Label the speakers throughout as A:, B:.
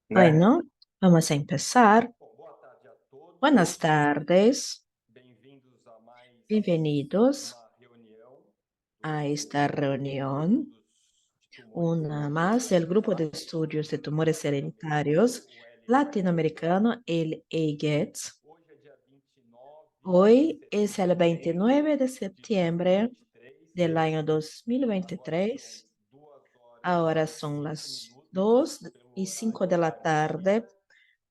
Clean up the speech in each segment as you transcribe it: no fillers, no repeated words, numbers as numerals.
A: Né?
B: Bueno, vamos a empezar.
A: Bom, boa tarde a
B: Buenas
A: todos.
B: tardes,
A: Bem-vindos a mais
B: bienvenidos
A: uma reunião
B: a
A: do
B: esta
A: Grupo de
B: reunión,
A: Estudos de Tumores
B: una más del Grupo de
A: Hereditários
B: Estudios de Tumores
A: Latino-Americano,
B: Hereditarios
A: o LEGETS.
B: Latinoamericano, el EIGETS.
A: Hoje é dia 29 de
B: Hoy es el
A: setembro
B: 29 de
A: de
B: septiembre
A: 2023.
B: del año
A: Agora são
B: 2023.
A: 2 horas
B: Ahora
A: e
B: son
A: 5
B: las
A: minutos
B: 2 y
A: pelo horário
B: 5
A: de
B: de la tarde
A: Brasília.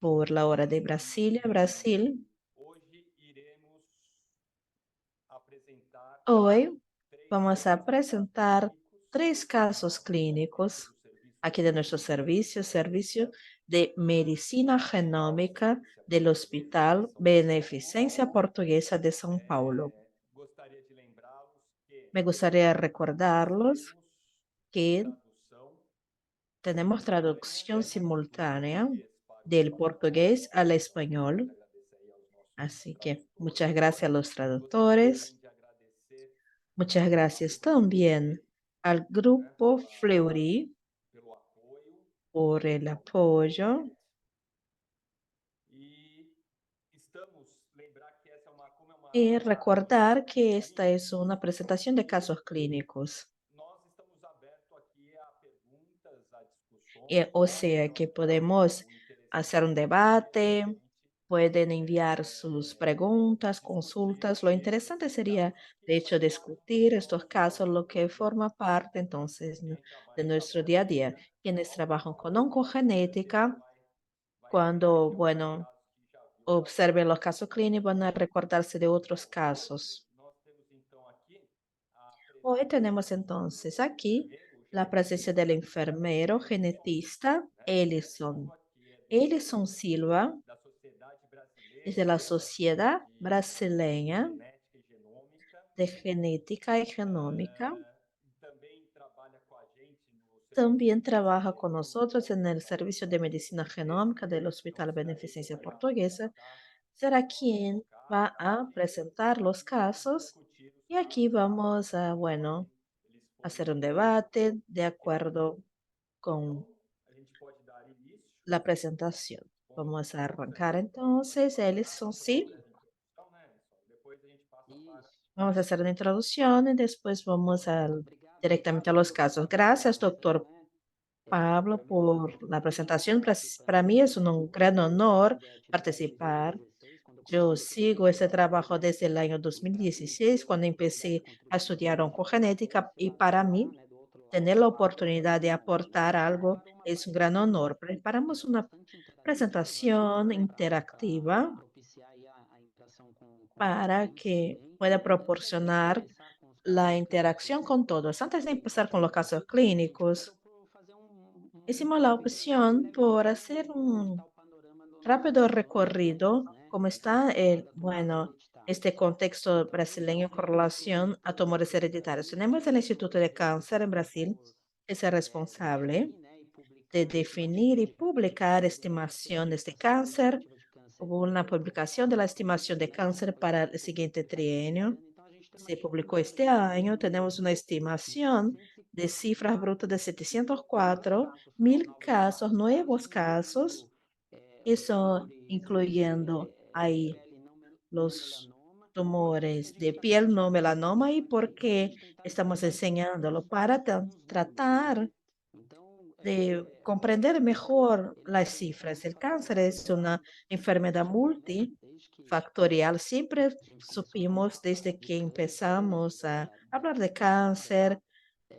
B: por la hora de Brasilia,
A: E
B: Brasil.
A: hoje iremos apresentar
B: Hoy
A: três
B: vamos a
A: casos
B: presentar
A: clínicos
B: tres casos
A: aqui
B: clínicos
A: do serviço
B: aquí de nuestro servicio, servicio de
A: do
B: medicina
A: Hospital
B: genómica
A: Beneficência
B: del
A: Portuguesa de
B: Hospital
A: São Paulo.
B: Beneficencia Portuguesa de São Paulo.
A: Gostaria de lembrá-los que
B: Me gustaría
A: nós
B: recordarlos
A: temos
B: que
A: tradução
B: tenemos traducción
A: simultânea do
B: simultánea
A: português para o
B: del
A: espanhol.
B: portugués al
A: Gostaria de
B: español,
A: agradecer aí aos nossos
B: así que muchas
A: tradutores.
B: gracias a los
A: Gostaria também
B: traductores.
A: de agradecer
B: Muchas
A: ao
B: gracias
A: Grupo
B: también
A: Fleury,
B: al
A: né,
B: grupo Fleury
A: pelo apoio
B: por el
A: ao
B: apoyo.
A: projeto. E lembrar que essa é uma, como é
B: Y
A: uma
B: recordar
A: apresentação
B: que esta es
A: clínica,
B: una presentación de casos clínicos,
A: nós estamos abertos aqui a perguntas, a discussões,
B: o
A: né?
B: sea
A: Então,
B: que
A: então
B: podemos
A: o
B: hacer
A: interessante
B: un
A: é que
B: debate, pueden enviar sus preguntas, consultas. Lo
A: discutir
B: interesante
A: esses
B: sería,
A: casos que
B: de hecho,
A: faz parte do
B: discutir estos
A: nosso
B: casos, lo que
A: dia a
B: forma
A: dia.
B: parte entonces
A: Quem
B: de
A: trabalha com a
B: nuestro día a día. Quienes
A: biogenética,
B: trabajan con
A: com certeza
B: oncogenética,
A: vai lembrar
B: cuando,
A: de outros
B: bueno,
A: casos que já viu por aí.
B: observen los casos clínicos, van a recordarse de otros
A: Bom, hoje
B: casos.
A: nós temos então aqui a
B: Hoy
A: presença
B: tenemos entonces
A: do
B: aquí
A: enfermeiro, o
B: la presencia del
A: genetista
B: enfermero
A: Ellison,
B: genetista
A: né,
B: Ellison.
A: Silva, que é
B: Ellison Silva
A: da Sociedade
B: es de la
A: Brasileira
B: Sociedad
A: de
B: Brasileña
A: Genética e Genômica.
B: de Genética y Genómica.
A: Também trabalha com a gente no
B: También
A: Serviço de
B: trabaja con
A: Genoma do
B: nosotros en el
A: Hospital
B: Servicio de
A: Beneficência
B: Medicina
A: Portuguesa.
B: Genómica del
A: Então
B: Hospital
A: será ele que
B: Beneficencia
A: vai
B: Portuguesa.
A: apresentar
B: Será
A: os nossos
B: quien va
A: casos
B: a presentar los
A: e
B: casos
A: discutir os
B: y aquí
A: casos
B: vamos a,
A: conforme
B: bueno,
A: eles
B: hacer
A: forem
B: un debate de
A: requeridos.
B: acuerdo
A: Então,
B: con
A: a gente pode dar início
B: la presentación.
A: com a
B: Vamos a
A: introdução.
B: arrancar
A: Podemos
B: entonces,
A: passar
B: Ellison,
A: por uma
B: sí.
A: breve introdução, né, Edson? Depois a gente passa para
C: Isso.
B: Vamos a hacer una introducción y después vamos directamente a los
C: Obrigado
B: casos.
C: pela
B: Gracias,
C: apresentação,
B: doctor
C: né?
B: Pablo,
C: Para mim é
B: por
C: sempre
B: la
C: uma
B: presentación.
C: honra
B: Para
C: participar
B: mí es
C: desse
B: un
C: grupo.
B: gran
C: Eu
B: honor
C: sigo a atividade de
B: participar.
C: vocês quando
B: Yo
C: comecei aqui
B: sigo ese
C: na
B: trabajo
C: residência.
B: desde el año
C: Então,
B: 2016, cuando
C: se eu pudesse
B: empecé a estudiar
C: contribuir
B: oncogenética,
C: desse
B: y
C: lado de
B: para
C: lá,
B: mí
C: né, do outro
B: tener
C: lado,
B: la
C: seria
B: oportunidad de
C: uma honra.
B: aportar algo
C: Para uma
B: es un gran honor.
C: participação
B: Preparamos una
C: bastante interativa,
B: presentación
C: né, para
B: interactiva
C: propiciar aí a interação com os
B: para
C: ouvintes
B: que
C: também.
B: pueda
C: E antes da gente
B: proporcionar
C: começar com os
B: la
C: casos
B: interacción
C: clínicos,
B: con todos. Antes de empezar con los casos
C: a gente optou
B: clínicos,
C: por fazer
B: hicimos la
C: um
B: opción por
C: brevemente
B: hacer
C: como que está
B: un
C: o panorama do nosso
B: rápido
C: sistema,
B: recorrido,
C: né,
B: cómo está
C: relacionado a tumores
B: bueno, este
C: hereditários.
B: contexto
C: Então,
B: brasileño con
C: eu
B: relación a
C: acredito
B: tumores
C: que
B: hereditarios.
C: aí
B: Tenemos el
C: o
B: Instituto de
C: professor
B: Cáncer en
C: começar
B: Brasil,
C: por
B: que es el responsable
C: definir, né, e
B: de
C: publicar a
B: definir y
C: estimativa
B: publicar
C: de
B: estimaciones de
C: erradicação
B: cáncer.
C: definitiva de câncer
B: Hubo una publicación de la estimación de
C: né, que
B: cáncer
C: foi
B: para el siguiente
C: publicado esse
B: trienio.
C: ano. Então, a gente tem uma
B: Se
C: estimativa
B: publicó
C: de
B: este año.
C: precisão
B: Tenemos una
C: de
B: estimación de
C: 704
B: cifras brutas de
C: casos
B: 704.000
C: novos
B: casos, nuevos casos,
C: incluindo
B: eso
C: tumores
B: incluyendo
C: de
B: ahí
C: pele não
B: los
C: melanoma. E por que que a
B: tumores
C: gente
B: de
C: está
B: piel no
C: mencionando isso?
B: melanoma y por
C: Para a
B: qué
C: gente tentar
B: estamos
C: explicar
B: enseñándolo para
C: alguns números, né?
B: tratar
C: Então,
B: de comprender mejor
C: ele
B: las
C: é
B: cifras.
C: um
B: El cáncer
C: fator
B: es una enfermedad
C: genético, né? Desde que
B: multifactorial. Siempre
C: a gente começou
B: supimos
C: a falar
B: desde
C: de
B: que
C: câncer,
B: empezamos a
C: da
B: hablar de
C: doença,
B: cáncer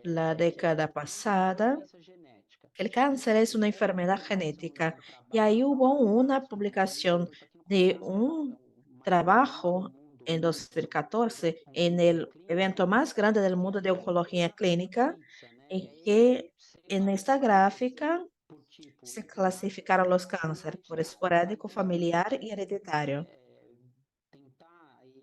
B: la
C: que é
B: década
C: uma
B: pasada,
C: doença genética.
B: que el
C: E
B: cáncer
C: se
B: es una
C: fizer
B: enfermedad
C: um
B: genética. Y ahí
C: trabalho
B: hubo una
C: internacional,
B: publicación
C: isso aqui no
B: de
C: caso é
B: un
C: o maior evento do
B: trabajo en
C: mundo de
B: 2014 en
C: oncologia
B: el
C: clínica,
B: evento más grande del
C: que
B: mundo de
C: é
B: oncología clínica,
C: PITSA, né? E
B: en
C: aí
B: que en esta
C: separou
B: gráfica
C: por tipo
B: se
C: hereditário
B: clasificaron los
C: e
B: cánceres por
C: hereditário.
B: esporádico,
C: Então, para a gente
B: familiar y hereditario.
C: tentar aí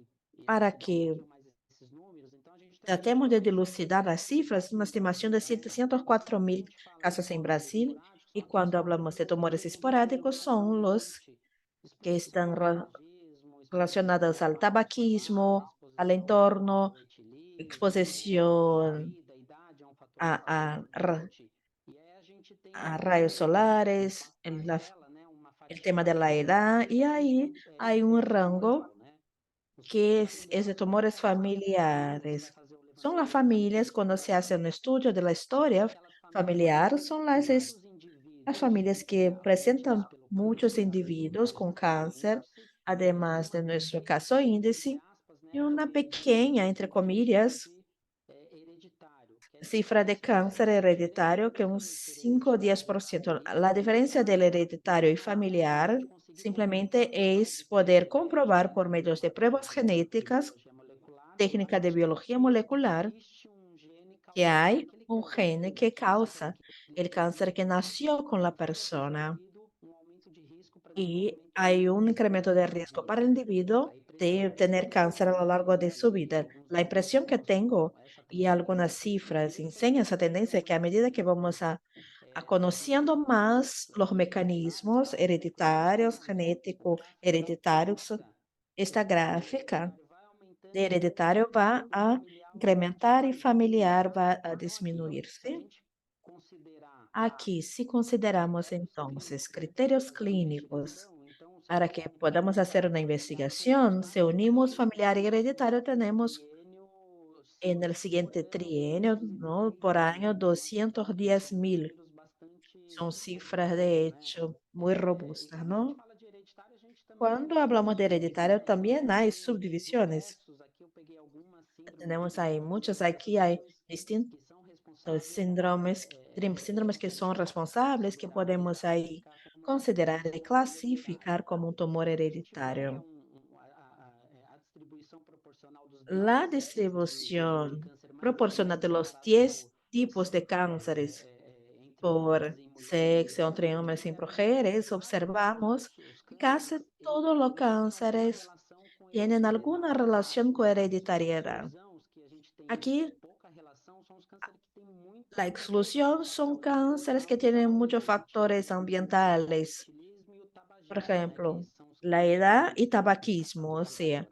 B: Para
C: elucidar um
B: que
C: pouquinho mais esses números, então a gente
B: tratemos
C: tentou
B: de
C: pensar
B: dilucidar las cifras, una estimación de
C: né? Então, quando a
B: 704.000
C: gente fala em
B: casos en
C: tumores
B: Brasil,
C: esporádicos,
B: y
C: uma
B: cuando
C: pessoa
B: hablamos de tumores
C: geralmente
B: esporádicos
C: pensa
B: son
C: num
B: los
C: monte:
B: que
C: exposição
B: están
C: ao tabagismo, exposição
B: relacionados al
C: ao ar,
B: tabaquismo, al
C: exposição
B: entorno,
C: ao etilívio, a
B: exposición
C: vida, a idade é um fator de
B: a
C: morte. E aí a gente
B: a rayos solares, el tema de la edad, y ahí hay un rango que es de tumores familiares. Son las familias, cuando se hace un estudio de la historia familiar, son las familias que presentan muchos individuos con cáncer, además de nuestro caso índice, y una pequeña, entre comillas, cifra de cáncer hereditario, que un 5 o 10%. La diferencia del hereditario y familiar simplemente es poder comprobar por medios de pruebas genéticas, técnica de biología molecular, que hay un gen que causa el cáncer que nació con la persona. Y hay un incremento de riesgo para el individuo de tener cáncer a lo largo de su vida. La impresión que tengo y algunas cifras enseñan esa tendencia que a medida que vamos a conociendo más los mecanismos hereditarios, genéticos, hereditarios, esta gráfica de hereditario va a incrementar y familiar va a disminuir, ¿sí? Aquí, si consideramos entonces criterios clínicos para que podamos hacer una investigación, si unimos familiar y hereditario, tenemos en el siguiente trienio, ¿no? Por año, 210.000. Son cifras de hecho muy robustas, ¿no? Cuando hablamos de hereditario, también hay subdivisiones. Tenemos ahí muchos, aquí hay distintos síndromes que son responsables, que podemos ahí considerar y clasificar como un tumor hereditario. La distribución proporciona de los 10 tipos de cánceres por sexo entre hombres y mujeres, observamos que casi todos los cánceres tienen alguna relación con hereditariedad. Aquí, la exclusión son cánceres que tienen muchos factores ambientales, por ejemplo, la edad y tabaquismo, o sea,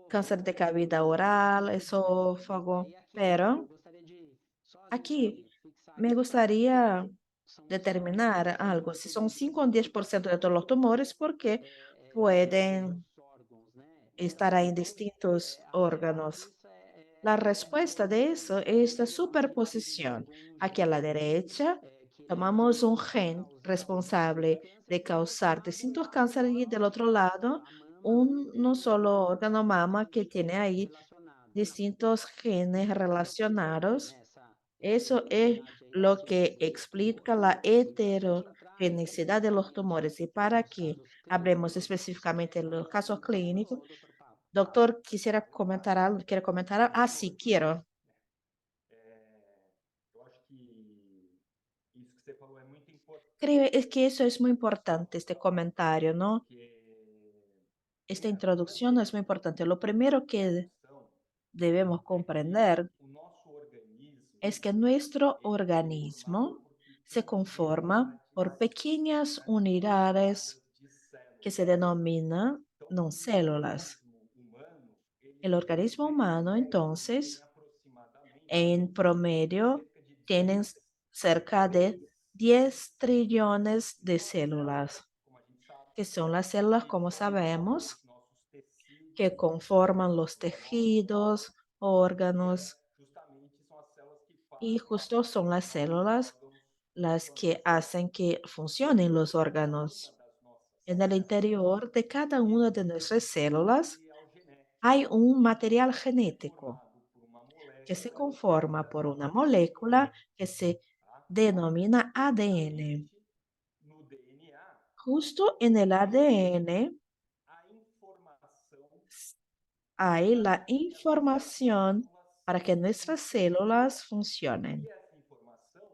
B: cáncer de cavidad oral, esófago, pero aquí me gustaría determinar algo, si son 5 o 10% de todos los tumores, porque pueden estar ahí en distintos órganos. La respuesta de eso es la superposición. Aquí a la derecha tomamos un gen responsable de causar distintos cánceres y del otro lado un solo órgano mama que tiene ahí distintos genes relacionados. Eso es lo que explica la heterogenicidad de los tumores. Y para que hablemos específicamente de los casos clínicos, doctor, quisiera comentar algo, ¿quiere comentar algo? Ah, sí, quiero.
A: Eu acho que isso que você falou é muito
B: Creo
A: importante,
B: es que eso es muy importante, este comentario, ¿no?
A: porque,
B: Esta
A: primeiro,
B: introducción es muy importante. Lo primero que
A: noção
B: debemos
A: é que
B: comprender
A: o nosso organismo
B: es que nuestro
A: ele é formado
B: organismo
A: por
B: se
A: pequenas
B: conforma por
A: unidades,
B: pequeñas
A: né,
B: unidades
A: chamadas de
B: que se
A: células.
B: denominan
A: Então,
B: no
A: o
B: células.
A: organismo humano,
B: El organismo humano,
A: ele tem
B: entonces,
A: aproximadamente
B: en promedio,
A: cerca de
B: tienen
A: 10
B: cerca de
A: trilhões
B: 10 trillones
A: e
B: de
A: são as
B: células,
A: células, como a gente sabe,
B: que son las células,
A: que
B: como
A: formam
B: sabemos,
A: os nossos
B: que
A: tecidos,
B: conforman los
A: os nossos
B: tejidos, órganos,
A: justamente são as células que
B: y
A: fazem a
B: justo son las
A: função dos
B: células
A: órgãos
B: las que
A: funcionarem.
B: hacen que funcionen los
A: E cada uma
B: órganos.
A: das nossas
B: En el
A: células
B: interior de cada una de nuestras
A: existe um
B: células
A: material genético
B: hay un material
A: que é
B: genético
A: formado por uma
B: que se
A: molécula
B: conforma
A: chamada
B: por una
A: ADN,
B: molécula que se
A: tá?
B: denomina
A: E
B: ADN.
A: justamente no DNA
B: Justo en el
A: existe
B: ADN
A: a informação
B: hay
A: para
B: la
A: que as nossas
B: información
A: células
B: para que nuestras
A: funcionem.
B: células
A: E
B: funcionen.
A: essa informação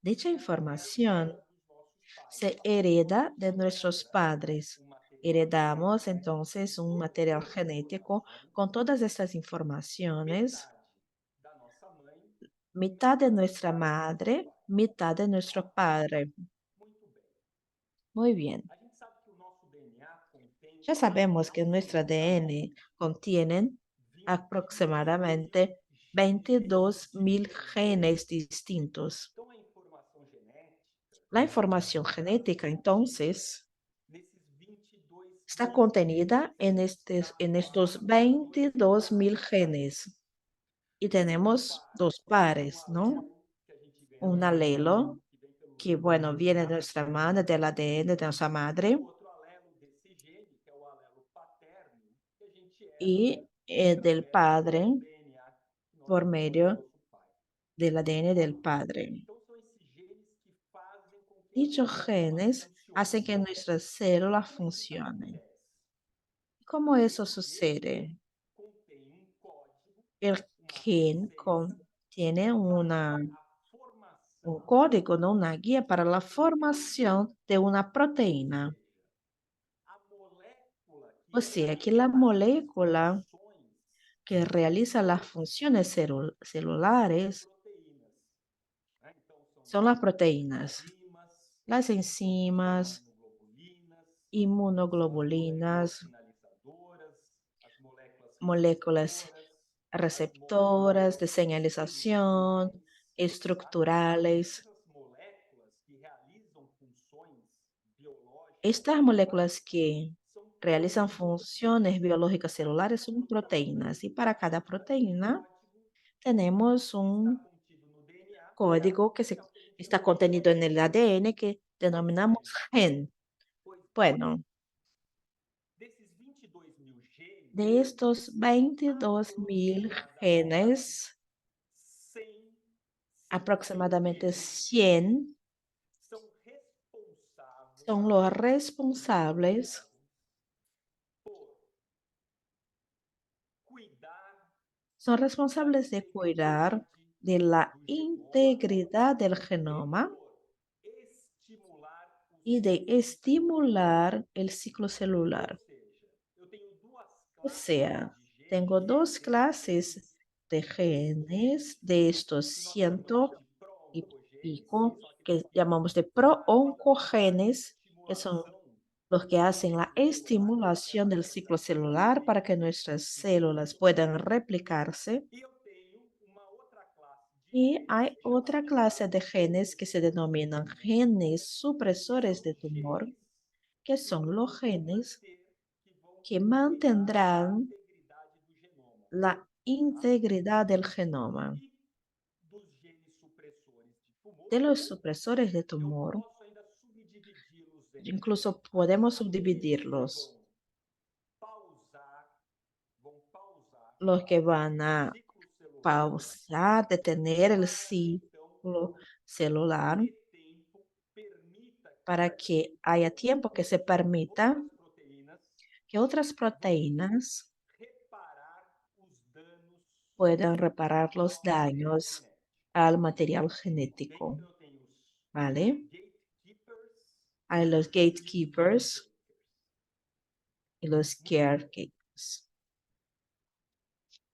B: Dicha
A: ela é
B: información
A: herdada dos nossos pais.
B: se hereda de
A: Então,
B: nuestros padres.
A: o material
B: Heredamos
A: genético
B: entonces un
A: do
B: material
A: corpo por
B: genético
A: nós homens,
B: con todas estas informaciones,
A: metade da nossa mãe e
B: mitad de
A: metade
B: nuestra
A: do nosso
B: madre,
A: pai,
B: mitad de nuestro
A: tá?
B: padre.
A: Muito bem.
B: Muy bien.
A: A gente sabe que o nosso DNA contém
B: Ya sabemos que nuestro
A: aproximadamente
B: ADN contiene
A: 22.000
B: aproximadamente
A: genes
B: 22.000
A: diferentes.
B: genes distintos.
A: Então, a informação genética
B: La información genética, entonces,
A: nesses 22
B: está
A: mil
B: contenida
A: genes
B: en
A: da
B: estos
A: forma
B: 22.000
A: molecular.
B: genes. Y
A: E tem um
B: tenemos
A: par,
B: dos
A: que é um
B: pares, ¿no?
A: alelo que a gente ganha
B: Un
A: da mãe,
B: alelo,
A: que vem pelo
B: que, bueno, viene de
A: DNA,
B: nuestra madre, del ADN de nuestra
A: e
B: madre,
A: o outro alelo desse gene, que é o alelo paterno, que a gente herda
B: y del
A: através
B: padre
A: do DNA que nós
B: por
A: herdamos do
B: medio
A: nosso pai.
B: del ADN del padre.
A: Então, são esses genes que fazem com que as
B: Dichos
A: moléculas
B: genes hacen
A: funcionem.
B: que nuestras células
A: Como é que isso
B: funcionen.
A: acontece?
B: ¿Cómo eso
A: Esse gene
B: sucede?
A: contém um código,
B: El
A: uma
B: gen
A: receita
B: tiene
A: para a
B: un
A: formação,
B: código, ¿no? Una guía para la
A: ou
B: formación de una proteína.
A: seja, a molécula
B: O
A: que
B: sea, que la
A: realiza as
B: molécula
A: funções
B: que realiza las funciones
A: são as
B: celulares
A: proteínas. Né? Então, são
B: son las proteínas, las
A: as
B: enzimas,
A: moléculas
B: inmunoglobulinas,
A: sinalizadoras, as moléculas
B: moléculas
A: receptoras, as
B: receptoras
A: moléculas
B: de señalización,
A: estruturais,
B: estructurales.
A: essas moléculas que realizam funções biológicas
B: Estas moléculas que
A: são
B: realizan
A: proteínas.
B: funciones biológicas
A: E
B: celulares son
A: cada
B: proteínas. Y para cada proteína
A: código
B: tenemos
A: está
B: un
A: contido no DNA dela,
B: código
A: que é o que a gente
B: está
A: chama de
B: contenido en
A: gene.
B: el ADN que
A: Pois
B: denominamos
A: bem,
B: gen.
A: pois bem.
B: Bueno,
A: Desses 22 mil genes,
B: de estos 22.000
A: aproximadamente
B: genes,
A: 100
B: aproximadamente
A: genes
B: 100
A: são responsáveis,
B: son los
A: responsáveis
B: responsables,
A: por cuidar
B: son
A: da
B: responsables de cuidar
A: integridade
B: de la
A: do genoma
B: integridad del
A: e
B: genoma
A: por estimular os
B: y de
A: ciclos celulares.
B: estimular el ciclo
A: Ou
B: celular.
A: seja, eu tenho duas
B: O
A: classes
B: sea,
A: de
B: tengo
A: genes,
B: dos
A: desses
B: clases
A: 100,
B: de genes de estos
A: que nós chamamos
B: ciento
A: de
B: y
A: pró-oncogenes, que
B: pico
A: são aqueles
B: que
A: que
B: llamamos de
A: fazem a
B: pro-oncogenes, que son
A: estimulação
B: los que
A: do
B: hacen la
A: ciclo celular para que
B: estimulación
A: elas
B: del
A: se
B: ciclo celular para que
A: repliquem
B: nuestras
A: e se
B: células puedan
A: multipliquem.
B: replicarse.
A: E eu tenho uma outra classe de
B: Y
A: genes
B: hay otra
A: chamados
B: clase de genes que se
A: supressores de
B: denominan
A: tumor,
B: genes
A: que
B: supresores
A: são
B: de tumor,
A: genes
B: que
A: que
B: son
A: vão
B: los genes
A: manter, que vão
B: que
A: cuidar da
B: mantendrán
A: integridade do genoma,
B: la
A: tá?
B: integridad del genoma.
A: E dos genes supressores de tumor,
B: De los supresores de
A: eu
B: tumor,
A: posso ainda subdividi-los em
B: incluso podemos
A: aqueles que
B: subdividirlos.
A: pausar, vão pausar
B: Los que van
A: o
B: a
A: ciclo celular
B: pausar, detener el
A: para então
B: ciclo celular
A: que tempo permita
B: para
A: que
B: que haya tiempo que se permita
A: outras proteínas
B: que otras
A: vão
B: proteínas
A: reparar os danos
B: puedan reparar los
A: ao material
B: daños
A: genético,
B: al material
A: ok?
B: genético,
A: Então eu tenho
B: ¿vale?
A: os gatekeepers
B: Hay los
A: e os
B: gatekeepers
A: caretakers.
B: y los
A: Muito bem.
B: caretakers.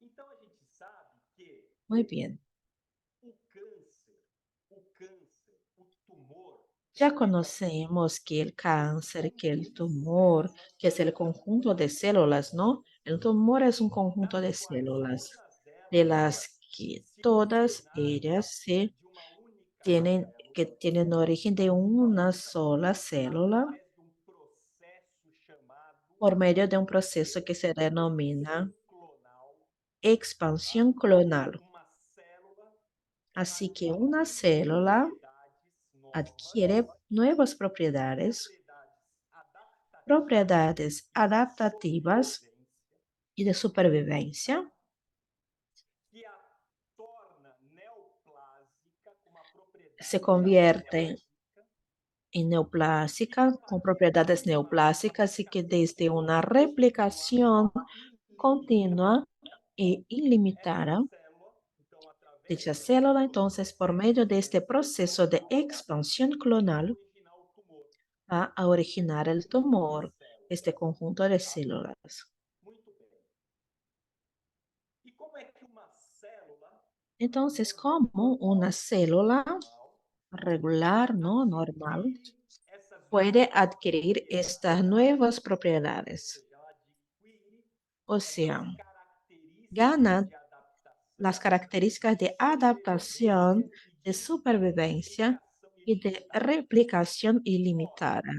A: Então a gente sabe que
B: Muy bien.
A: o tumor,
B: Ya
A: ele é
B: conocemos que el
A: um
B: cáncer, que el
A: conjunto de
B: tumor,
A: células
B: que es el conjunto de células, ¿no? El tumor es un conjunto
A: das
B: de
A: quais
B: células,
A: todas
B: de
A: elas
B: las que
A: se
B: todas
A: originaram
B: ellas se
A: de uma única
B: tienen, que
A: célula
B: tienen origen de una sola célula
A: através de um processo chamado
B: por medio de un proceso que se
A: expansão
B: denomina
A: clonal, tá?
B: expansión clonal.
A: Uma célula, ela
B: Así que una
A: adquire
B: célula
A: propriedades novas,
B: adquiere nuevas propiedades, propiedades
A: e de
B: adaptativas
A: sobrevivência,
B: y de supervivencia,
A: que a torna neoplásica, com uma
B: se
A: propriedade
B: convierte
A: neoplásica,
B: en
A: e
B: neoplásica,
A: a
B: con
A: partir
B: propiedades
A: de uma
B: neoplásicas y que
A: replicação
B: desde una
A: contínua
B: replicación
A: e
B: continua
A: ilimitada,
B: e
A: essa
B: ilimitada,
A: célula, então, através
B: dicha
A: desse
B: célula, entonces, por
A: processo
B: medio
A: de
B: de este
A: expansão
B: proceso de
A: clonal,
B: expansión
A: vai
B: clonal,
A: originar o tumor,
B: va a
A: esse
B: originar el
A: conjunto de
B: tumor, este
A: células,
B: conjunto de
A: tá?
B: células.
A: Muito bem. E como é que uma célula
B: Entonces, como una
A: normal,
B: célula
A: normal,
B: regular, ¿no? Normal,
A: adquire essas
B: puede
A: novas
B: adquirir estas
A: propriedades?
B: nuevas
A: Ou
B: propiedades.
A: seja, ela adquire
B: O
A: essas
B: sea,
A: características
B: gana
A: de
B: las
A: adaptação,
B: características
A: de
B: de adaptación,
A: sobrevivência e
B: de
A: de
B: supervivencia
A: identificação
B: y de replicación ilimitada,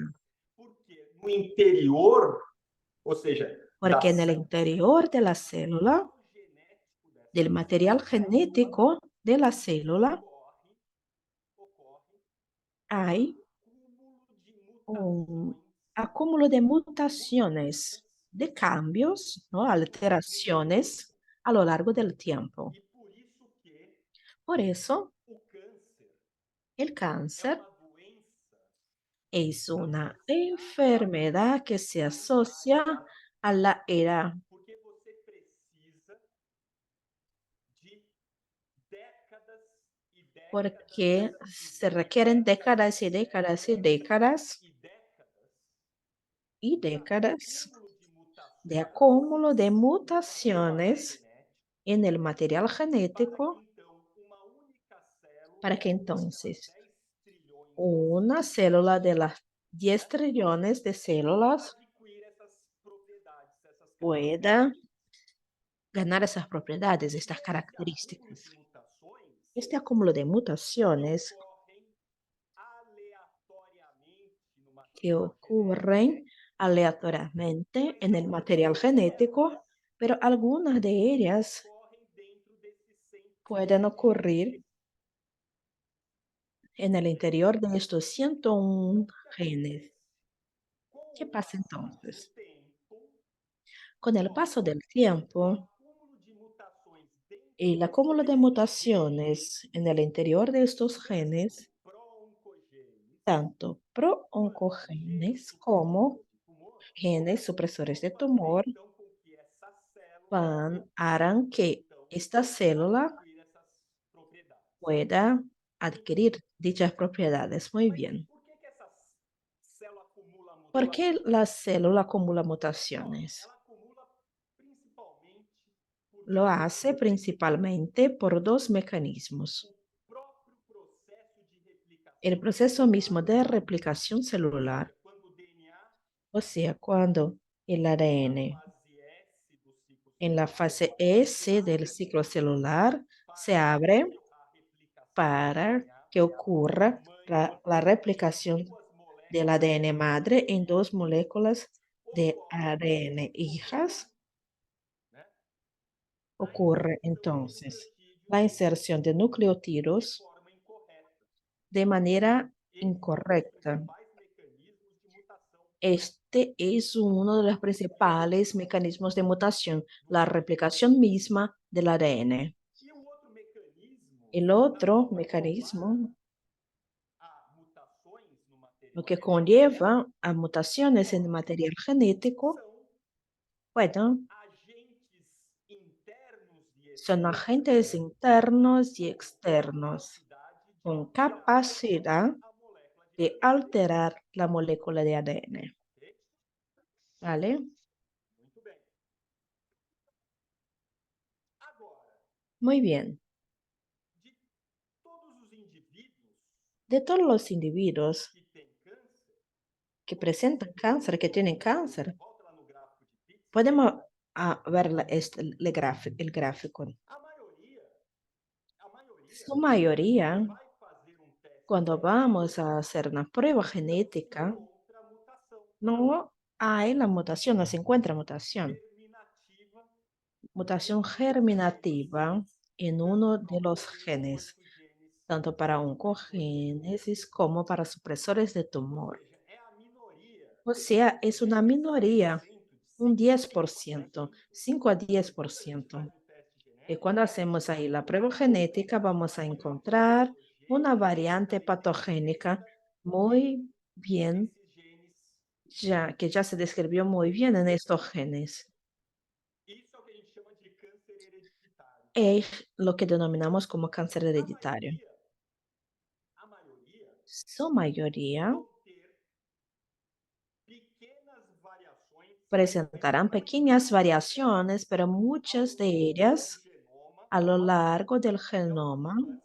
A: Porque no interior, ou seja, da
B: porque en el interior de la célula,
A: material genético dessa
B: del material genético de la célula,
A: ocorre
B: hay un acúmulo de mutaciones, de cambios, ¿no? Alteraciones a lo largo del tiempo.
A: e por isso que
B: Por eso,
A: o câncer
B: el
A: é
B: cáncer
A: uma doença
B: es una enfermedad que se asocia a la edad,
A: porque você precisa de décadas e décadas
B: porque se requieren décadas y décadas y décadas
A: e décadas
B: y
A: de
B: décadas de
A: acúmulo de
B: acúmulo de
A: mutações
B: mutaciones en el material
A: para
B: genético
A: que então uma única célula
B: para que
A: daquelas
B: entonces
A: 10 trilhões
B: una célula de las 10 trillones de células
A: adquira essas propriedades, essas
B: pueda
A: características.
B: ganar esas propiedades,
A: E
B: estas
A: esse acúmulo
B: características.
A: de mutações
B: Este acúmulo de mutaciones
A: ocorrem aleatoriamente no
B: que
A: material genético,
B: ocurren aleatoriamente en el material genético, pero algunas de ellas
A: ocorrem dentro desses 100
B: pueden
A: trilhões de
B: ocurrir
A: genes.
B: en el interior de estos 101
A: Então, o que
B: genes.
A: acontece? Com
B: ¿Qué
A: o
B: pasa
A: passar do
B: entonces?
A: tempo,
B: Con el paso del
A: o
B: tiempo,
A: acúmulo de mutações dentro
B: el acúmulo de
A: desses genes,
B: mutaciones en el interior de estos
A: tanto
B: genes,
A: pró-oncogenes
B: tanto
A: quanto genes
B: pro-oncogenes como
A: supressores de tumor,
B: genes supresores
A: vão
B: de
A: fazer
B: tumor,
A: então com que essa célula
B: harán que
A: então
B: esta célula
A: adquira essas propriedades.
B: pueda
A: Muito bem.
B: adquirir dichas propiedades. Muy
A: Mas
B: bien.
A: por que essa célula acumula
B: ¿Por qué
A: mutações?
B: la célula acumula
A: Ora,
B: mutaciones?
A: ela acumula principalmente por
B: Lo
A: dois
B: hace
A: mecanismos.
B: principalmente por dos mecanismos.
A: O próprio processo de
B: El
A: replicação
B: proceso mismo
A: celular,
B: de replicación
A: ou
B: celular,
A: seja, quando o DNA
B: o sea, cuando el
A: na
B: ADN
A: fase S do ciclo
B: en la
A: celular
B: fase
A: se
B: S del
A: abre
B: ciclo celular se
A: para
B: abre
A: a replicação do
B: para
A: DNA
B: que ocurra
A: mãe
B: la replicación
A: em duas
B: del
A: moléculas
B: ADN madre en dos moléculas de
A: ocorre,
B: ADN hijas.
A: né, a
B: Ocurre
A: inserção de
B: entonces la
A: nucleotídeos
B: inserción de
A: de
B: nucleótidos
A: forma incorreta.
B: de manera
A: Esse é um dos
B: incorrecta.
A: principais mecanismos de mutação
B: Este es uno de los principales mecanismos de mutación,
A: do
B: la
A: DNA.
B: replicación misma del ADN.
A: E o outro mecanismo
B: El
A: também
B: otro
A: vinculado
B: mecanismo,
A: a mutações no
B: lo
A: material
B: que
A: genético,
B: conlleva a mutaciones en el material genético,
A: são
B: bueno,
A: agentes internos e
B: son
A: externos
B: agentes internos y
A: com
B: externos
A: capacidade
B: con
A: de
B: capacidad
A: alterar a molécula de
B: de
A: ADN.
B: alterar la molécula de ADN.
A: Ok?
B: ¿Vale?
A: Muito bem. Agora,
B: Muy bien.
A: de todos os indivíduos
B: De todos los individuos
A: que têm câncer,
B: que presentan cáncer, que tienen cáncer,
A: volta lá no gráfico de Pitts,
B: podemos ver el gráfico.
A: a maioria,
B: Su mayoría,
A: vai fazer um teste
B: cuando
A: genético,
B: vamos a hacer una prueba
A: não
B: genética,
A: encontra mutação
B: no hay la mutación, no se encuentra
A: germinativa
B: mutación
A: em
B: germinativa en uno de
A: um
B: los
A: genes ou
B: genes,
A: oncogenes,
B: tanto para
A: oncogenes.
B: oncogénesis como para supresores de
A: Ou
B: tumor.
A: seja, é a minoria,
B: O sea, es una minoría, un 10%, 5 a
A: quando a gente
B: 10%.
A: faz o teste
B: Y
A: genético,
B: cuando hacemos ahí la prueba genética, vamos a encontrar una variante patogénica muy bien,
A: esses genes.
B: que ya se describió muy bien en estos genes.
A: Isso é o que a gente chama de câncer hereditário.
B: Es lo que denominamos como cáncer
A: A
B: hereditario.
A: maioria
B: Su mayoría
A: vão ter pequenas variações,
B: presentarán pequeñas variaciones, pero muchas de ellas
A: genoma
B: a lo largo del genoma
A: algumas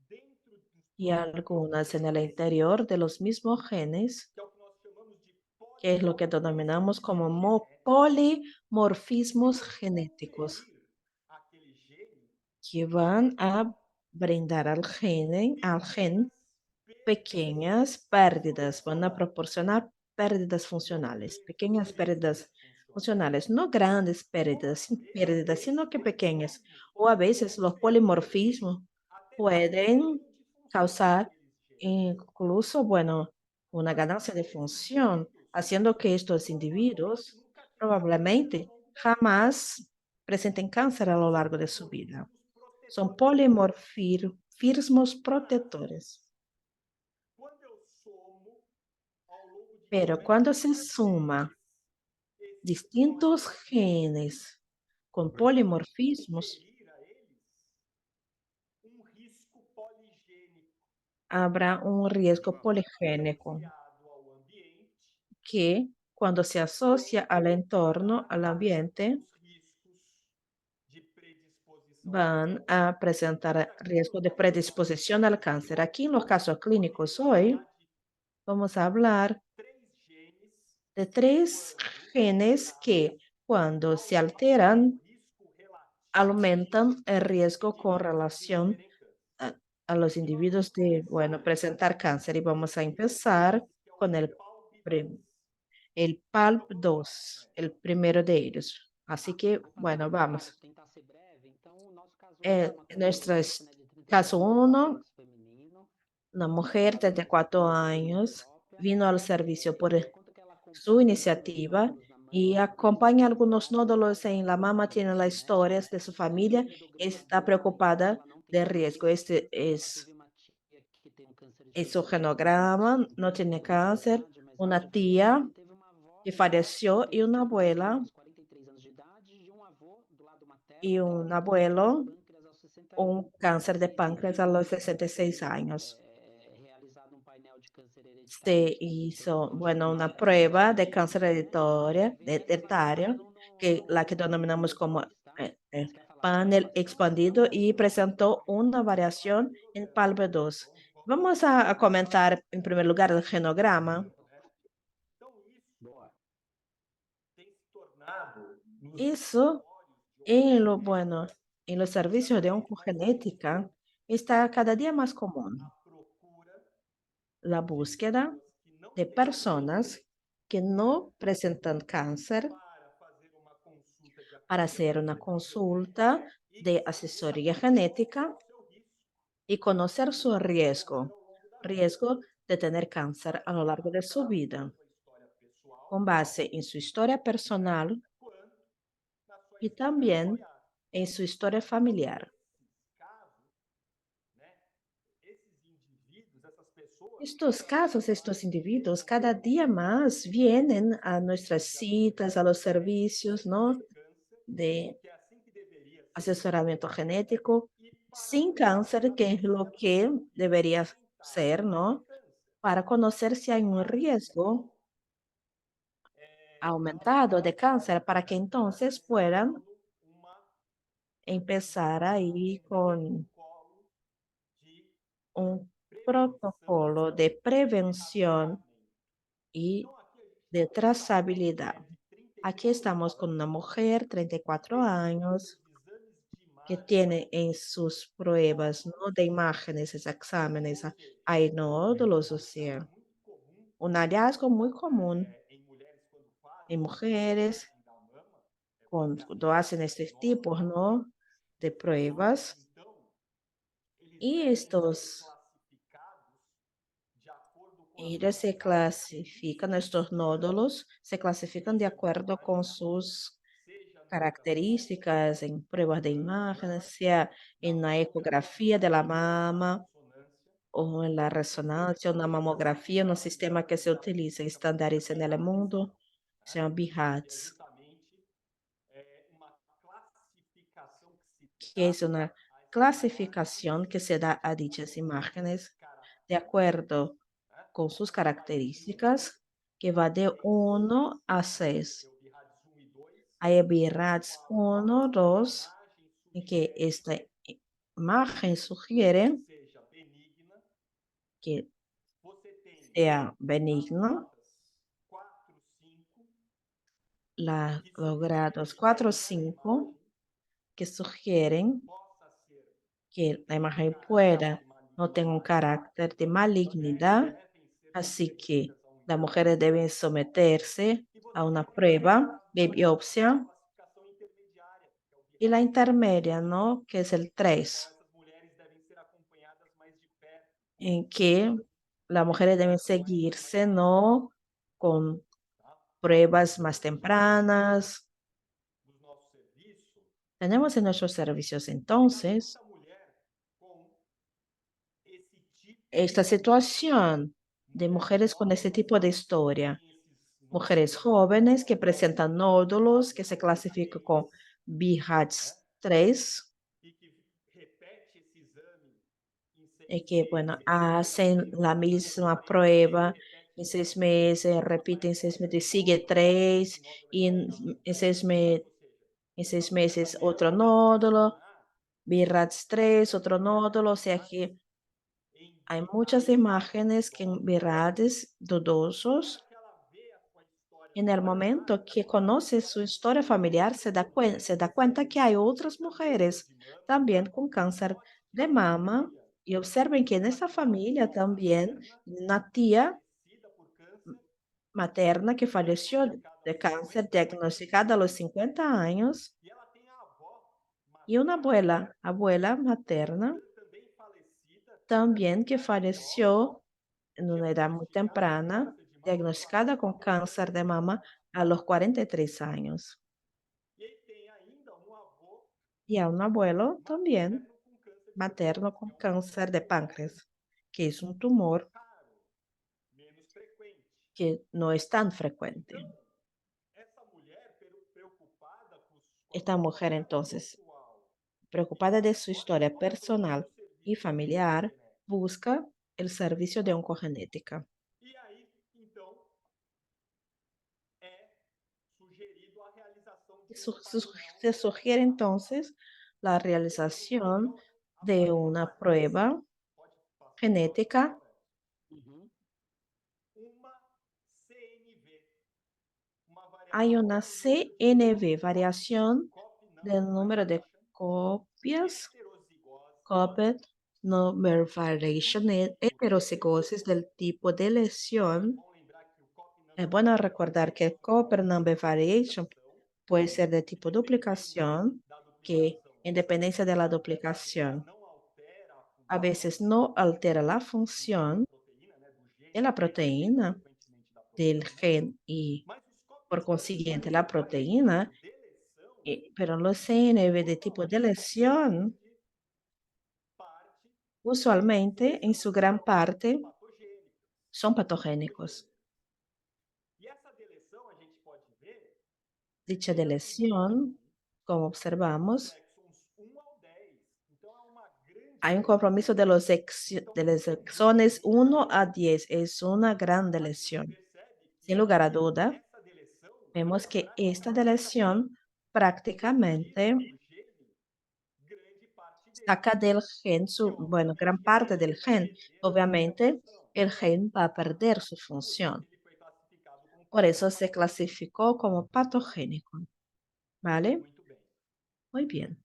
A: dentro dos
B: y
A: próprios
B: algunas en el
A: cromosomas,
B: interior de los mismos genes,
A: que é o que nós chamamos de
B: que es lo que denominamos como
A: genéticos,
B: polimorfismos
A: vão
B: genéticos,
A: conferir aquele gene
B: que van a brindar al gen
A: pequenas
B: pequeñas pérdidas, van a proporcionar pérdidas funcionales, pequeñas pérdidas funcionales, no grandes pérdidas, sino que pequeñas. O a veces los polimorfismos pueden causar incluso, bueno, una ganancia de función, haciendo que estos individuos probablemente jamás presenten cáncer a lo largo de su vida. Son polimorfismos protectores. Pero cuando se suma distintos genes con polimorfismos, habrá un riesgo poligénico que, cuando se asocia al entorno, al ambiente, van a presentar riesgo de predisposición al cáncer. Aquí en los casos clínicos hoy vamos a hablar de 3 genes que, cuando se alteran, aumentan el riesgo con relación a, a los individuos de, bueno, presentar cáncer. Y vamos a empezar con el PALP2, el primero de ellos. Así que, bueno, vamos. Nuestro caso 1, una mujer de 34 años vino al servicio por su iniciativa y acompaña algunos nódulos en la mama, tiene las historias de su familia, está preocupada del riesgo. Este es su genograma, no tiene cáncer, una tía que falleció y un abuelo, un cáncer de páncreas a los 66 años. Se hizo, bueno, una prueba de cáncer hereditario, que la que denominamos como panel expandido, y presentó una variación en PALB2. Vamos a comentar en primer lugar el genograma. Eso bueno, en los servicios de oncogenética está cada día más común la búsqueda de personas que no presentan cáncer para hacer una consulta de asesoría genética y conocer su riesgo de tener cáncer a lo largo de su vida, con base en su historia personal y también en su historia familiar. Estos casos, estos individuos, cada día más vienen a nuestras citas, a los servicios, ¿no?, de asesoramiento genético sin cáncer, que es lo que debería ser, ¿no?, para conocer si hay un riesgo aumentado de cáncer, para que entonces puedan empezar ahí con un protocolo de prevención y de trazabilidad. Aquí estamos con una mujer, 34 años, que tiene en sus pruebas, ¿no?, de imágenes, esos exámenes, hay nódulos, o sea, un hallazgo muy común en mujeres cuando hacen estos tipos, ¿no?, de pruebas. Y ellos se clasifican, estos nódulos se clasifican de acuerdo con sus características en pruebas de imágenes, sea en la ecografía de la mama o en la resonancia, una mamografía, un sistema que se utiliza estandariza en el mundo, se llama BIHATS, que es una clasificación que se da a dichas imágenes de acuerdo con sus características, que va de 1 a 6. Hay BIHATS 1, 2, en que esta imagen sugiere que sea benigno, los grados 4 o 5, que sugieren que la imagen pueda no tenga un carácter de malignidad, así que las mujeres deben someterse a una prueba de biopsia y la intermedia, ¿no? Que es el 3, en que las mujeres deben seguirse, ¿no? Con pruebas más tempranas. Tenemos en nuestros servicios entonces esta situación de mujeres con este tipo de historia. Mujeres jóvenes que presentan nódulos que se clasifican con BIHATS 3 y que, bueno, hacen la misma prueba en 6 meses, repiten 6 meses, sigue 3 y en 6 meses otro nódulo, BIRATS 3, otro nódulo, o sea que hay muchas imágenes que en verdades dudosos. En el momento que conoce su historia familiar, se da cuenta que hay otras mujeres también con cáncer de mama y observen que en esa familia también una tía materna que falleció de cáncer diagnosticada a los 50 años y una abuela materna también que falleció en una edad muy temprana, diagnosticada con cáncer de mama a los 43 años. Y a un abuelo también materno con cáncer de páncreas, que es un tumor que no es tan frecuente. Esta mujer entonces, preocupada de su historia personal y familiar, busca el servicio de oncogenética. Se sugiere entonces la realización de una prueba genética.
C: Uhum.
B: Hay una CNV, variación del número de copias, copy number variation, heterocigosis del tipo de lesión. Es bueno recordar que el copy number variation puede ser de tipo duplicación, que en dependencia de la duplicación, a veces no altera la función de la proteína del gen y por consiguiente la proteína, pero los CNV de tipo de lesión usualmente en su gran parte son patogénicos. Dicha de lesión, como observamos, hay un compromiso de de los exones 1 a 10, es una gran lesión. Sin lugar a duda, vemos que esta lesión prácticamente saca del gen bueno, gran parte del gen. Obviamente, el gen va a perder su función. Por eso se clasificó como patogénico. ¿Vale? Muy bien.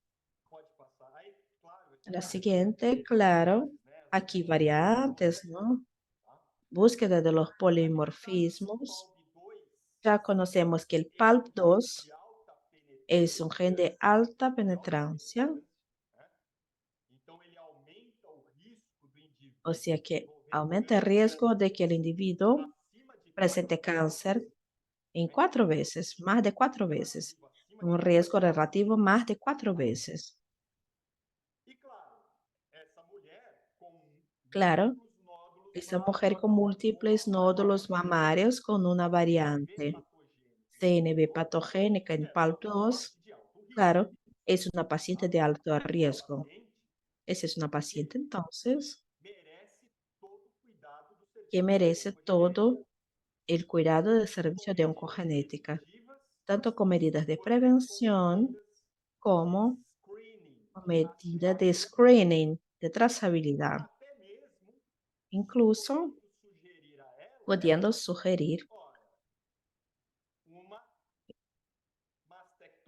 B: La siguiente, claro, aquí variantes, ¿no? Búsqueda de los polimorfismos. Ya conocemos que el PALP2 es un gen de alta penetrancia, o sea que aumenta el riesgo de que el individuo presente cáncer en 4 veces, más de 4 veces, un riesgo relativo más de 4 veces. Claro, esa mujer con múltiples nódulos mamarios con una variante CNV patogénica en PALP2, claro, es una paciente de alto riesgo. Esa es una paciente entonces que merece todo el cuidado del servicio de oncogenética, tanto con medidas de prevención como con medidas de screening, de trazabilidad, incluso pudiendo sugerir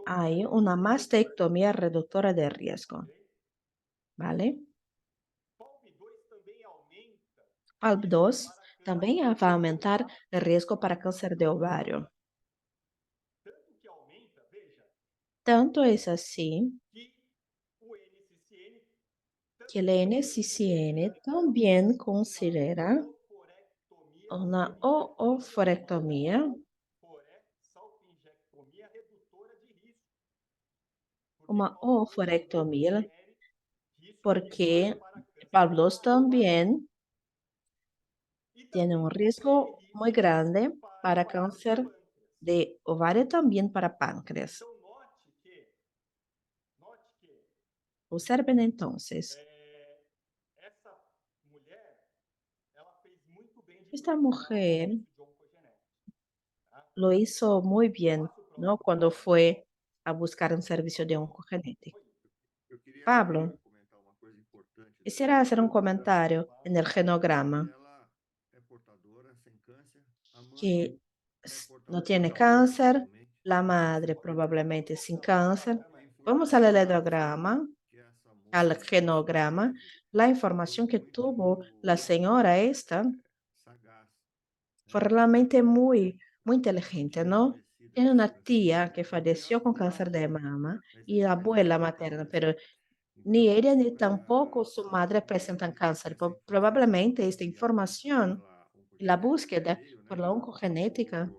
B: hay una mastectomía reductora de riesgo, ¿vale? PALB2 também vai aumentar o risco para câncer de ovário.
A: Tanto que aumenta, veja,
B: Tanto é assim
A: que o NCCN
B: que o
A: também
B: NCCN
A: considera
B: também
A: uma
B: considera
A: oforectomia
B: uma ooforectomia,
A: salpingectomia redutora de risco, porque
B: uma
A: PALB2
B: ooforectomia,
A: confere risco elevado
B: porque
A: para câncer de
B: PALB2
A: mama,
B: também
A: e
B: tem
A: também
B: um
A: confere
B: risco muito
A: risco
B: grande
A: para
B: para
A: ovário e
B: câncer
A: pâncreas.
B: de ovário, também para pâncreas.
A: Então, note que
B: Observen então,
A: essa mulher, ela fez muito bem de
B: esta
A: procurar o
B: mulher
A: serviço de oncogenética, tá?
B: lo hizo muy bien,
A: Passe o
B: ¿no?
A: próximo,
B: Cuando fue a buscar un servicio de
A: Pablo.
B: oncogenética.
A: Oi.
B: Pablo,
D: comentar uma coisa importante dessa
B: quisiera hacer un
D: mulher,
B: comentario en el
D: que
B: genograma
D: ela é portadora sem câncer, a mãe
B: que
D: é
B: no
D: portadora
B: tiene
D: sem câncer
B: cáncer,
D: igualmente,
B: la
D: e
B: madre
D: isso pode ter
B: probablemente sin
A: Vamos ao
B: cáncer.
A: genograma?
D: uma
B: Vamos al
D: informação
B: electrograma,
D: que essa
B: al
D: moça
B: genograma,
D: teve,
B: la
D: foi
B: información que tuvo la
D: muito
B: señora esta
D: sagaz,
B: fue
D: né?
B: realmente muy inteligente,
D: Bem
B: ¿no?
D: conhecida,
B: Tiene una
D: por assim
B: tía
D: dizer,
B: que
D: e
B: falleció
D: ela
B: con
D: foi
B: cáncer
D: lá
B: de mama
D: na
B: y la
D: especialista
B: abuela
D: para dar
B: materna,
D: câncer.
B: pero ni
D: Então,
B: ella ni tampoco su madre presentan cáncer.
D: essa informação
B: Probablemente esta
D: e a busca
B: información
D: pela
B: y la
D: oncogenética
B: búsqueda
D: veio,
B: por
D: né,
B: la oncogenética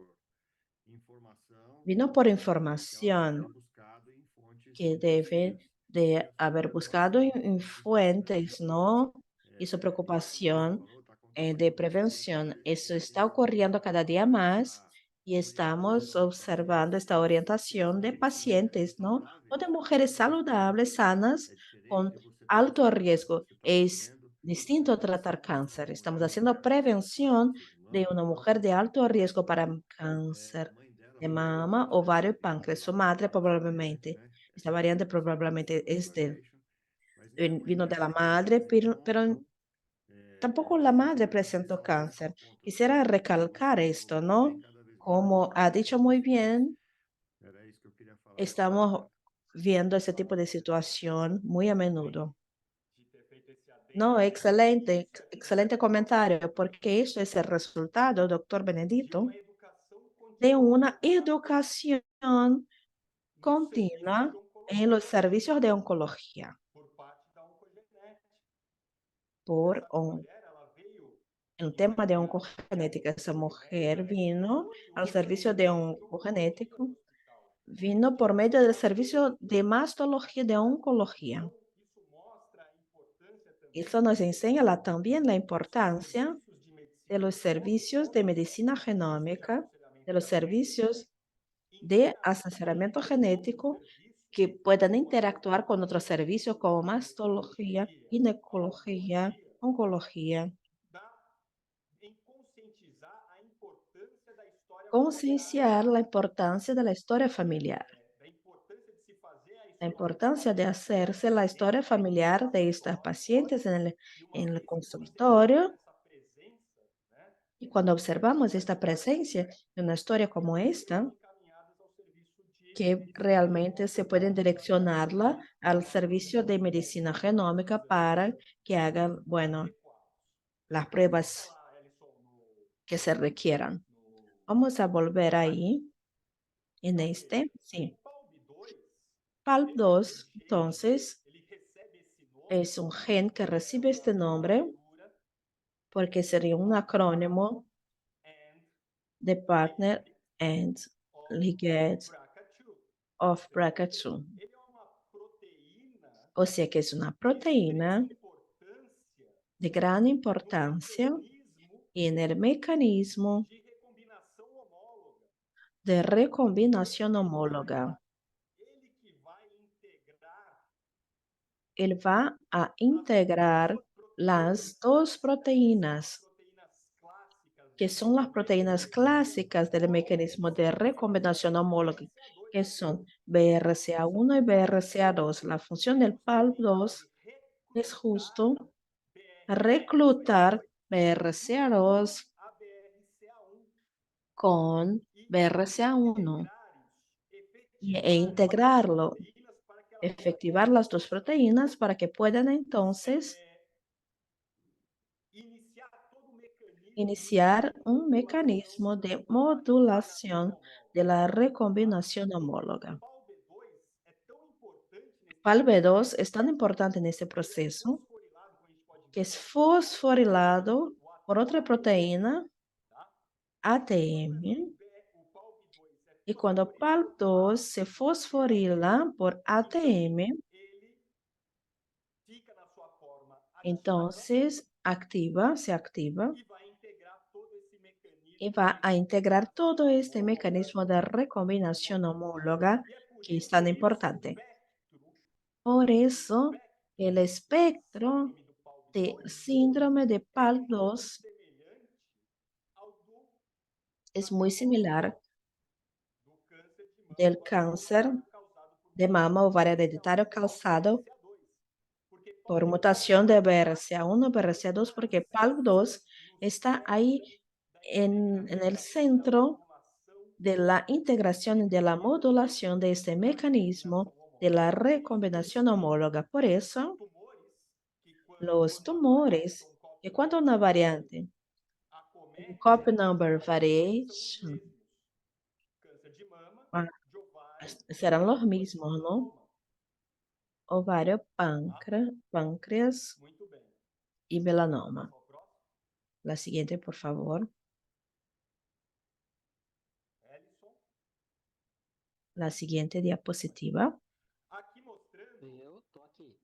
D: por informação
B: vino por
D: que ela deve ter
B: información
D: buscado em fontes
B: que debe
D: conhecidas.
B: de
D: Essa
B: haber buscado
D: preocupação
B: en
D: de saúde,
B: fuentes, ¿no? Y su
D: isso como você
B: preocupación
D: falou, está
B: de
D: acontecendo bastante
B: prevención.
D: hoje
B: Eso
D: e
B: está ocurriendo cada día más
D: essa
B: y estamos
D: orientação de
B: observando
D: pacientes
B: esta
D: que
B: orientación de
D: são mulheres
B: pacientes, ¿no? O
D: saudáveis
B: de mujeres
D: nesse período.
B: saludables, sanas,
D: É
B: con
D: diferente você
B: alto
D: tratar câncer,
B: riesgo.
D: você está
B: Es
D: fazendo
B: distinto
D: essa
B: tratar
D: questão
B: cáncer.
D: de
B: Estamos
D: mulher
B: haciendo
D: para
B: prevención
D: câncer de
B: de
D: mama,
B: una mujer
D: câncer
B: de
D: de
B: alto
D: ovário,
B: riesgo para
D: a
B: cáncer
D: mãe dela
B: de
D: foi
B: mama,
D: importante
B: ovario
D: nesse
B: y páncreas.
D: período
B: Su madre
D: para saber,
B: probablemente,
D: né,
B: esta
D: essa
B: variante
D: informação,
B: probablemente
D: essa
B: es de,
D: information, mas nem a mãe
B: vino de
D: dela
B: la
D: é
B: madre,
D: capaz, então
B: pero tampoco la
D: você
B: madre
D: precisa
B: presentó
D: ressaltar esse
B: cáncer.
D: ponto aqui,
B: Quisiera
D: que
B: recalcar
D: você falou
B: esto,
D: muito bem,
B: ¿no?
D: cada vez mais
B: Como ha dicho muy
D: pacientes.
B: bien,
D: Era isso que eu queria falar para você
B: estamos
D: agora.
B: viendo ese tipo de situación muy a
A: Bem,
B: menudo.
A: de ter feito esse
B: No,
A: adendo,
B: excelente,
A: isso é
B: excelente comentario, porque eso es el resultado, doctor
A: de
B: Benedito,
A: uma educação
B: de una
A: continuada
B: educación
A: nos serviços
B: continua
A: de
B: en los
A: oncologia
B: servicios de oncología
A: por parte da oncogenética.
B: por
A: Essa
B: un
A: mulher, ela veio
B: el
A: em
B: tema de
A: cima
B: oncogenética. Esa mujer
A: oncogenética
B: vino
A: por
B: al
A: meio do
B: servicio de
A: serviço de oncologia
B: oncogenético,
A: do hospital.
B: vino por medio del servicio de mastología de oncología.
A: Então, isso mostra a importância também
B: Eso nos enseña también la
A: dos
B: importancia
A: serviços de
B: de
A: medicina
B: los
A: genômica
B: servicios de medicina
A: e de
B: genómica, de
A: aconselhamento
B: los
A: genético
B: servicios de
A: interagirem
B: asesoramiento
A: com outros
B: genético
A: serviços,
B: que puedan
A: como a
B: interactuar con otros servicios como mastología,
A: ginecologia, a
B: ginecología,
A: oncologia,
B: oncología.
A: dá em conscientizar a importância da história familiar,
B: Concienciar la importancia de la historia familiar,
A: da importância de se fazer a
B: la
A: história
B: importancia de
A: familiar
B: hacerse la historia familiar de estas
A: no
B: pacientes
A: e uma
B: en el
A: vez que você
B: consultorio.
A: tem essa presença, né,
B: Y cuando observamos
A: essas
B: esta
A: histórias
B: presencia de una historia como esta,
A: são encaminhadas ao serviço de
B: que
A: medicina
B: realmente
A: genômica
B: se pueden direccionarla al servicio de medicina
A: para
B: genómica para
A: exames
B: que hagan, bueno,
A: adequados.
B: las
A: Volta
B: pruebas
A: lá, Ellison,
B: que se requieran.
A: no
B: Vamos a volver
A: slide.
B: ahí, en
A: Então, veja,
B: este,
A: o
B: sí.
A: PALB2, ele é um
B: PALB2,
A: gene,
B: entonces,
A: ele recebe esse nome
B: es un gen
A: porque
B: que
A: é
B: recibe
A: uma
B: este nombre
A: abreviatura
B: porque sería un acrónimo
A: and
B: de Partner
A: Ligate
B: and
A: of
B: Ligate
A: BRCA2.
B: of
A: Então,
B: BRCA2.
A: ele é uma proteína
B: O sea que es una
A: de extrema
B: proteína
A: importância
B: de gran
A: no
B: importancia
A: mecanismo
B: en el mecanismo
A: de recombinação homóloga.
B: de recombinación
A: Ele
B: homóloga.
A: ele que vai integrar
B: Él va a
A: as duas
B: integrar
A: proteínas,
B: las dos
A: né, que são as
B: proteínas,
A: proteínas clássicas
B: que son las
A: do
B: proteínas
A: mecanismo
B: clásicas del mecanismo de recombinación homóloga,
A: BRCA2,
B: que son BRCA1 y BRCA2. La función del
A: ele vai
B: PALB2 es
A: recrutar
B: justo
A: BRCA2
B: reclutar BRCA2
A: junto a BRCA1
B: con
A: e
B: BRCA1
A: integrar isso,
B: e
A: efetivar essas duas
B: integrarlo,
A: proteínas para que elas
B: efectivar las dos proteínas para que puedan entonces
A: iniciar todo o
B: iniciar un mecanismo de modulación de la recombinación homóloga. PAL-B2 es tan importante en este proceso que es fosforilado por otra proteína, ATM, y cuando PAL-2 se fosforila por ATM, entonces se activa y va a integrar todo este mecanismo de recombinación homóloga que es tan importante. Por eso, el espectro de síndrome de PAL-2 es muy similar del cáncer de mama ovário hereditario causado por mutación de BRCA1 o BRCA2, porque PAL-2 está ahí en el centro de la integración y de la modulación de este mecanismo de la recombinación homóloga. Por eso, los tumores que cuando una variante, un copy number variation, serán los mismos, ¿no? Ovario, páncreas y melanoma. La siguiente, por favor. La siguiente diapositiva.
C: Eu tô aqui.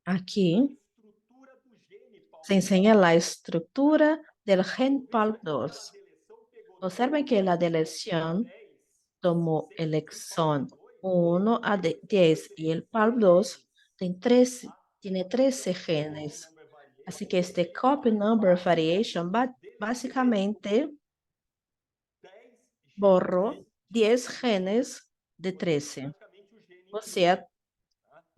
B: Aquí se enseña la estructura del gen PAL2. Observen que la deleción tomó el exón 1 a 10 y el PAL2 tiene 13 genes. Así que este copy number variation básicamente borró 10 genes de 13. O sea,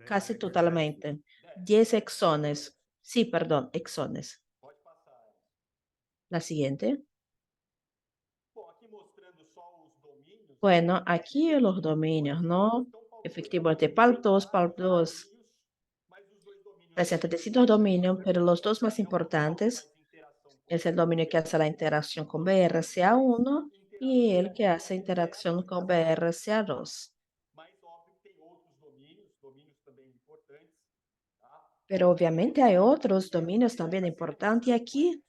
B: casi totalmente. 10 exones. Sí, perdón, exones. La siguiente. Bueno, aquí los dominios, ¿no? Efectivos de PAL2, PAL2 presenta distintos dominios, pero los dos más importantes es el dominio que hace la interacción con BRCA1 y el que hace interacción con BRCA2. Pero obviamente hay otros dominios también importantes y aquí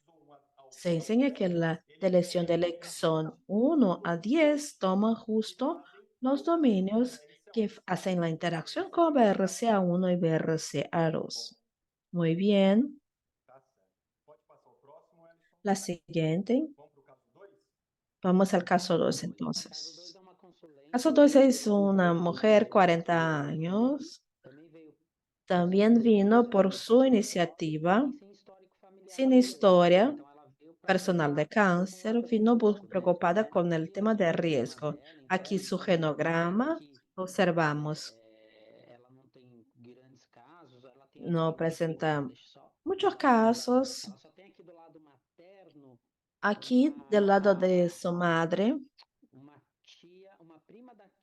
B: se enseña que la deleción del exón 1 a 10 toma justo los dominios que hacen la interacción con BRCA1 y BRCA2. Muy bien. La siguiente. Vamos al caso 2 entonces. Caso 2 es una mujer, 40 años. También vino por su iniciativa, sin historia personal de cáncer, vino preocupada con el tema de riesgo. Aquí su genograma, observamos, no presenta muchos casos. Aquí del lado de su madre,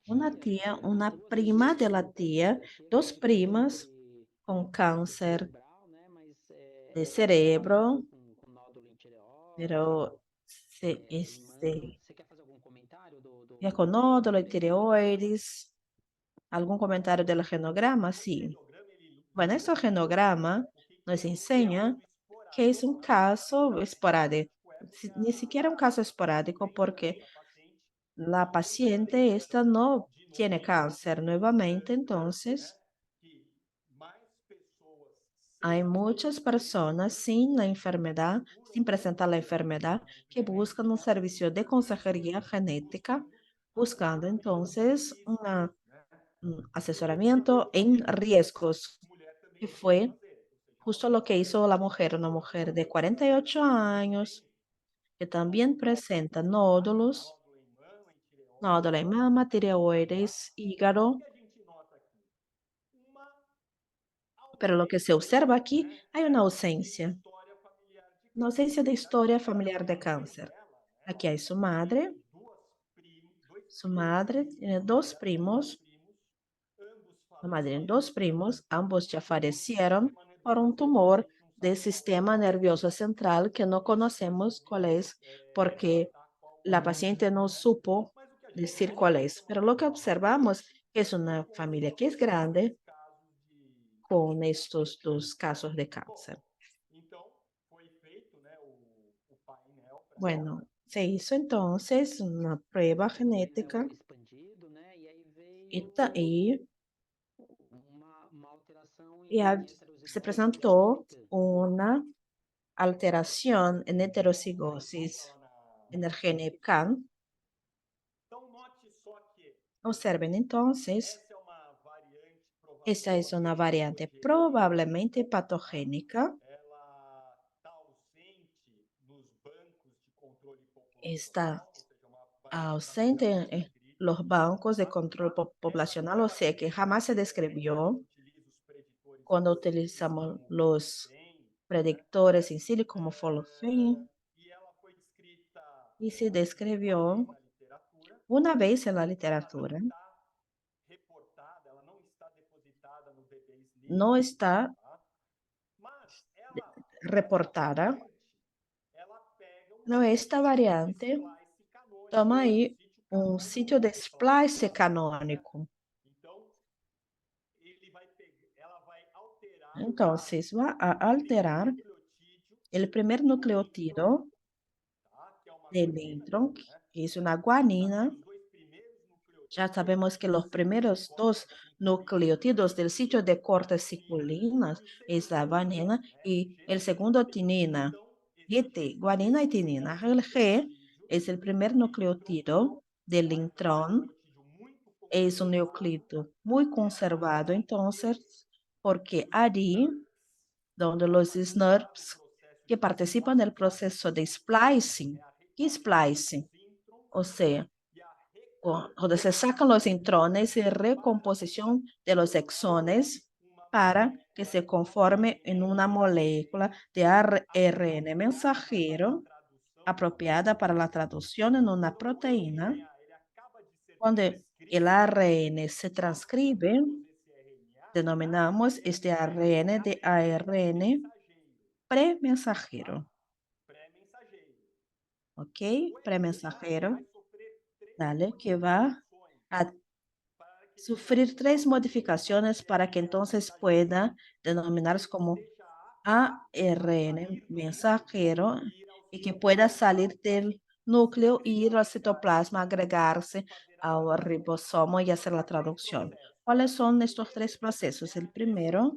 B: una tía, una prima de la tía, dos primas con cáncer de cerebro, pero ya con nódulo y tireoides. ¿Algún comentario del genograma? Sí. Bueno, este genograma nos enseña que es un caso esporádico, ni siquiera un caso esporádico porque la paciente esta no tiene cáncer nuevamente, entonces hay muchas personas sin la enfermedad, sin presentar la enfermedad, que buscan un servicio de consejería genética, buscando entonces un asesoramiento en riesgos, que fue justo lo que hizo la mujer, una mujer de 48 años, que también presenta nódulos, nódulo en mama, tireoides, hígado. Pero lo que se observa aquí, hay una ausencia de historia familiar de cáncer. Aquí hay su madre tiene dos primos, la madre tiene dos primos, ambos ya fallecieron por un tumor del sistema nervioso central que no conocemos cuál es, porque la paciente no supo decir cuál es. Pero lo que observamos es una familia que es grande con estos dos casos de cáncer.
A: Então, foi feito, né, o painel para
B: Bueno, se hizo entonces una prueba genética
C: expandido, né? E aí
B: y,
C: veio uma alteração
B: y
C: em
B: se
C: heterozigose
B: presentó
C: genética.
B: una alteración en heterocigosis en el gene CAN.
A: Então, note só que
B: Observen entonces,
A: essa é uma variante
B: esta es una
A: provavelmente
B: variante
A: patogênica,
B: probablemente patogénica.
A: ela está ausente nos bancos de controle
B: Está
A: populacional, ou seja, uma variante
B: ausente
A: relativamente
B: en
A: crítica.
B: los bancos de
A: Tá?
B: control poblacional, o
A: Ela
B: sea que jamás se describió
A: utiliza os preditores
B: cuando
A: in silico,
B: utilizamos
A: como
B: los
A: FOLFEN, né?
B: predictores in silico como Folofin
A: E ela foi descrita
B: y se
A: uma
B: describió
A: vez na literatura.
B: una vez en la
A: Ela não
B: literatura.
A: está reportada, ela não está depositada no DB SNP,
B: No está
A: tá? Mas ela,
B: reportada.
A: ela pega
B: No, esta variante
A: splice canônico,
B: toma aí
A: sítio
B: um sítio de splice canônico.
A: Então, ele vai pegar, ela vai alterar
B: Entonces, va a alterar el primer nucleótido
A: tá? Que é uma
B: del
A: guanina,
B: intron,
A: né?
B: que es una
A: A gente sabe
B: guanina.
A: que os dois primeiros nucleotídeos
B: Ya sabemos que los primeros dos nucleótidos del sitio de corteciculinas es la guanina y el segundo tinina. GT, guanina y tinina. El G es el primer nucleótido del intrón. Es un nucleótido muy conservado, entonces, porque allí, donde los SNRPs que participan del proceso de splicing, ¿qué splicing? O sea, cuando se sacan los intrones y recomposición de los exones para que se conforme en una molécula de ARN mensajero apropiada para la traducción en una proteína. Cuando el ARN se transcribe, denominamos este ARN de ARN premensajero. ¿Ok? Premensajero. Dale, que va a sufrir 3 modificaciones para que entonces pueda denominarse como ARN mensajero y que pueda salir del núcleo y ir al citoplasma, agregarse al ribosomo y hacer la traducción. ¿Cuáles son estos 3 procesos? El primero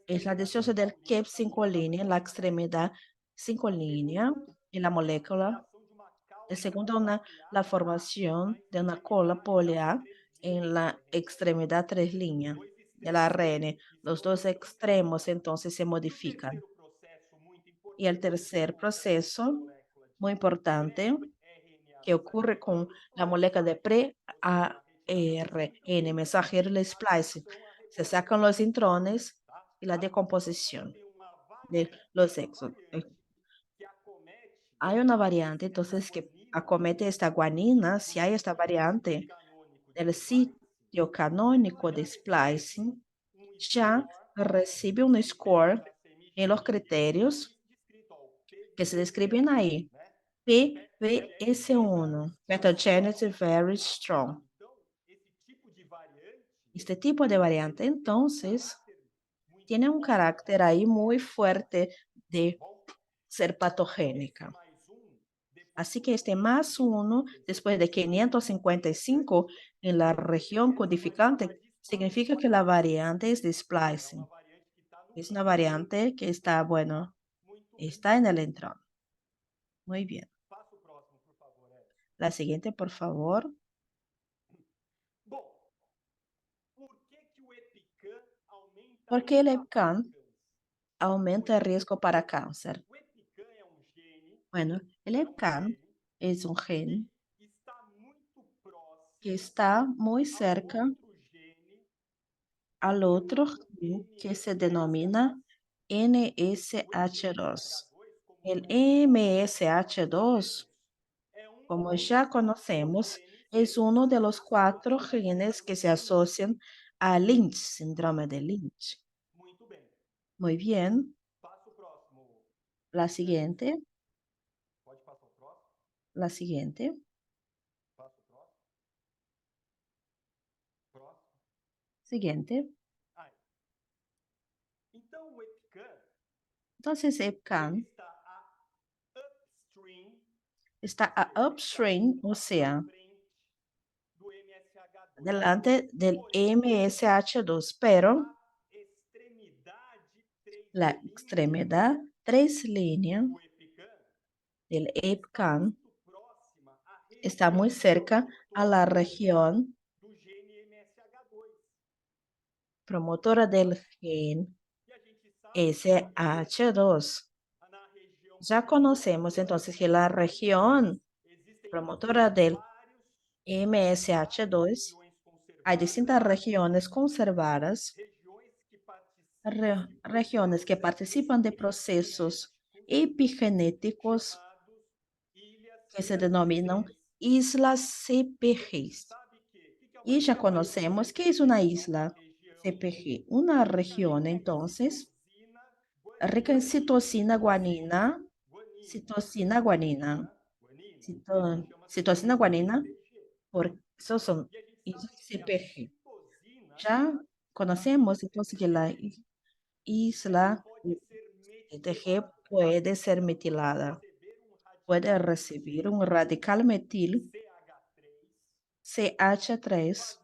B: es la disocia del CAP 5' en la extremidad 5' en la molécula. El segundo, la formación de una cola polea en la extremidad 3' del ARN. Los dos extremos entonces se modifican. Y el tercer proceso, muy importante, que ocurre con la molécula de pre-ARN mensajero, el splicing. Se sacan los intrones y la decomposición de los exones. Hay una variante, entonces, que acomete esta guanina. Si hay esta variante del sitio canónico de splicing, ya recibe un score en los criterios que se describen ahí. PVS1, Pathogenesis Very Strong. Este tipo de variante, entonces, tiene un carácter ahí muy fuerte de ser patogénica. Así que este más 1, después de 555 en la región codificante, significa que la variante es de splicing. Es una variante que está, bueno, está en el intrón. Muy bien. La siguiente, por favor. ¿Por qué el EPCAN aumenta el riesgo para cáncer? Bueno, el EPCAN es un gen que está muy cerca al otro gen que se denomina NSH2. El MSH2, como ya conocemos, es uno de los 4 genes que se asocian a Lynch, síndrome de Lynch. Muy bien.
A: Passa o próximo.
B: La siguiente.
A: Pode passar o próximo?
B: La siguiente.
A: Passa o próximo? Próximo.
B: Siguiente.
A: Aí. Então, o EPICAN,
B: Entonces,
A: ele
B: EPCAN
A: está
B: está a upstream, o sea,
A: à frente do MSH2.
B: delante del
A: Porém,
B: MSH2, pero
A: a extremidade
B: la extremidad 3'
A: do EPICAN
B: del
A: está
B: EPCAN
A: muito próxima à
B: está muy cerca a la región
A: do gene MSH2.
B: promotora del gen
A: E a gente sabe
B: SH2.
A: na região
B: Ya conocemos entonces que la región
A: existem
B: promotora del
A: vários
B: MSH2,
A: regiões
B: hay
A: conservadas,
B: distintas regiones conservadas, regiones que participan de procesos epigenéticos
A: ilhas
B: que se denominan islas CPGs.
A: sabe que é
B: Y ya conocemos qué es una isla CPG, una región entonces rica en citosina guanina, citosina guanina, por eso son islas CPG. Ya conocemos entonces que la isla CTG puede ser metilada, puede recibir un radical metil CH3,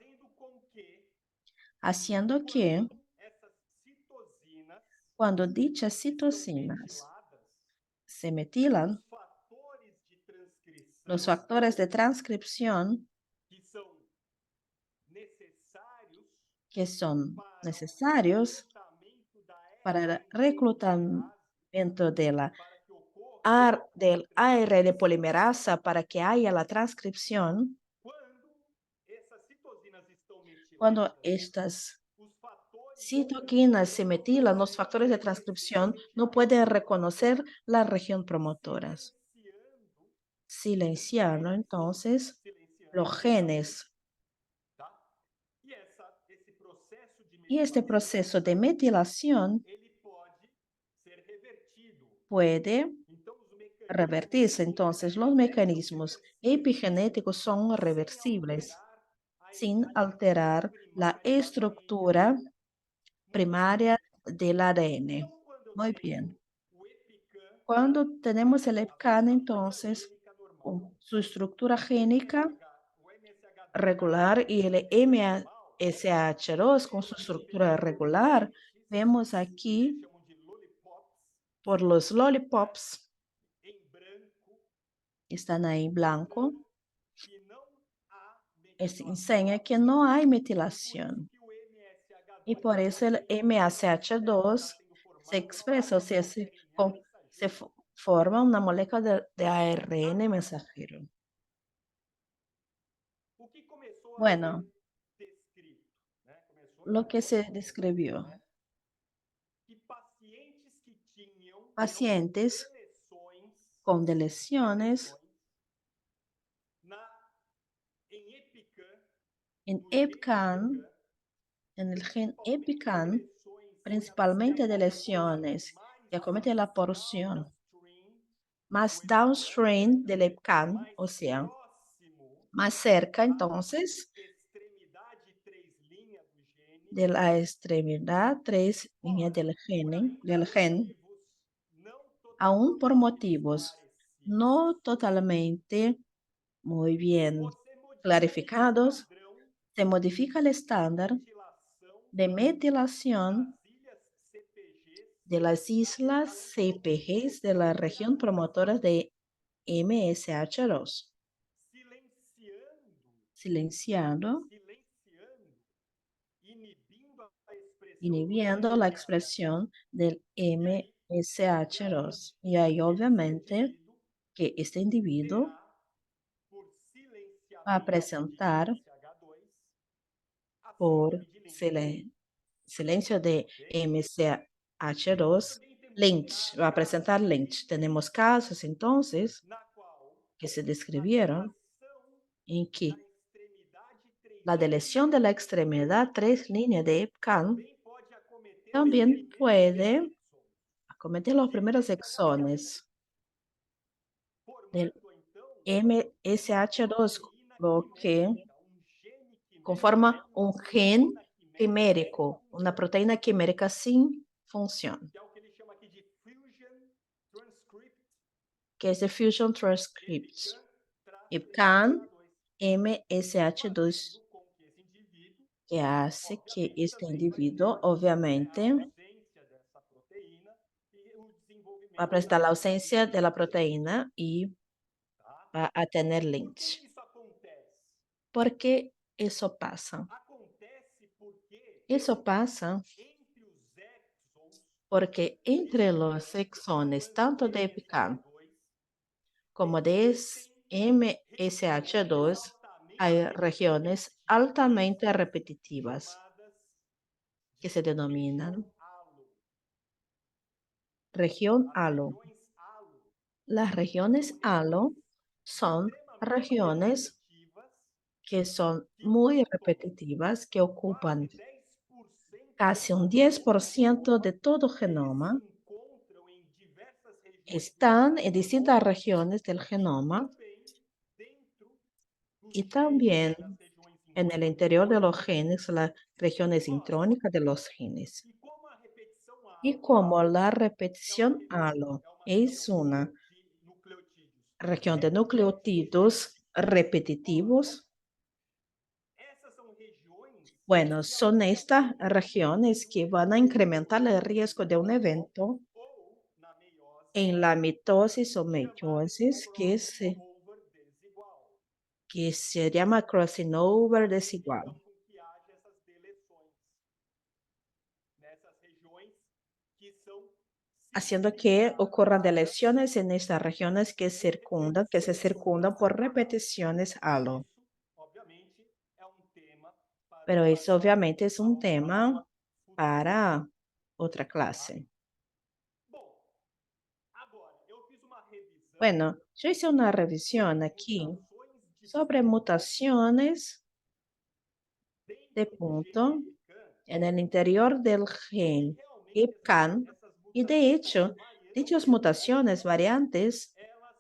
B: haciendo que
A: essas citosinas
B: cuando dichas citosinas se metilan,
A: os fatores de transcrição
B: los factores de transcripción
A: que são necessários
B: que son
A: para
B: necesarios
A: o recrutamento da
B: para el
A: RNA
B: reclutamiento de la
A: para que ocorra
B: del ARN polimerasa para que haya la transcripción,
A: quando essas citosinas estão
B: cuando
A: metiladas,
B: estas
A: os fatores
B: citoquinas se metilan, los factores de transcripción no pueden reconocer las región promotoras, silenciando entonces los genes.
A: tá? E esse processo de
B: Y este
A: metilação,
B: proceso de metilación
A: ele pode ser revertido.
B: puede
A: Então, os mecanismos
B: revertirse. Entonces, los mecanismos epigenéticos son reversibles sin alterar la estructura primaria del ADN.
A: Então, quando eu
B: Muy
A: tenho
B: bien.
A: o EPICAN,
B: Cuando tenemos el EPCAN, entonces,
A: gênica normal,
B: con su estructura génica
A: o MSH2
B: regular y el MSH2 con su estructura regular, vemos aquí
A: chamam de lollipops,
B: por los lollipops,
A: em branco,
B: están ahí en blanco,
A: que não há
B: enseña que no hay metilación.
A: que o MSH2
B: Y por eso el MSH2 se expresa, o sea, forma una molécula de ARN mensajero.
A: o que começou a
B: Bueno,
A: ser descrito, né? Começou
B: lo que se describió.
A: que pacientes que tinham
B: Pacientes
A: deleções
B: con deleciones
A: em EPICAN,
B: en EPCAN, en el gen EPCAN, principalmente de lesiones que acometen la porción más downstream del EPCAN, o sea, más cerca entonces
A: extremidade 3' do gene,
B: de la extremidad 3' del gen,
A: não
B: aún por motivos no totalmente muy bien clarificados, se modifica el estándar de metilación de las islas CPGs de la región promotora de MSH2, silenciando, inhibiendo la expresión del MSH2. Y ahí obviamente que este individuo va a presentar por silencio de MSH2 Lynch, va a presentar Lynch. Tenemos casos entonces que se describieron en que la deleción de la extremidad 3' de EPCAN también puede acometer los primeros exones del MSH2, lo que conforma un gen quimérico, una proteína quimérica sin función,
A: que é o que ele chama aqui de fusion transcript,
B: que es el Fusion Transcript, IPCAN MSH2,
A: com que esse indivíduo,
B: que hace que este individuo,
A: a
B: obviamente,
A: ausência dessa proteína e o desenvolvimento
B: va a presentar la ausencia de la proteína y
A: tá?
B: va a tener
A: Por que
B: Lynch.
A: isso acontece?
B: ¿Por qué eso pasa?
A: Acontece porque
B: Eso pasa
A: entre os exons
B: porque entre los exones, tanto de IPCAN como de MSH2, hay regiones altamente repetitivas que se denominan región halo.
A: regiões halo
B: Las regiones halo son regiones que son muy repetitivas, que ocupan
A: quase 10%
B: casi un 10% de todo genoma,
A: se encontram em diversas regiões
B: están en distintas regiones del genoma
A: também dentro dos
B: y
A: genes
B: también
A: das regiões
B: en el interior de los genes, las regiones
A: intrónicas.
B: intrónicas de los genes.
A: E como a repetição
B: Y
A: halo
B: como la
A: é
B: repetición halo es una
A: de nucleotídeos,
B: región de nucleótidos repetitivos,
A: essas são regiões
B: bueno, son estas regiones que van a incrementar el riesgo de un evento
A: ou na meiose
B: en la mitosis o
A: chamado
B: meiosis
A: crossover desigual,
B: que se llama crossing over desigual,
A: então com que haja essas deleções nessas regiões que são
B: haciendo que ocurran deleciones en estas regiones que se circundan por repeticiones halo.
A: obviamente é tema para
B: Pero eso obviamente es un tema para otra clase.
A: Bom, agora eu fiz uma revisão
B: Bueno, yo hice una revisión aquí sobre mutaciones de punto en el interior del gen IPCAN y de hecho, dichas mutaciones variantes
A: elas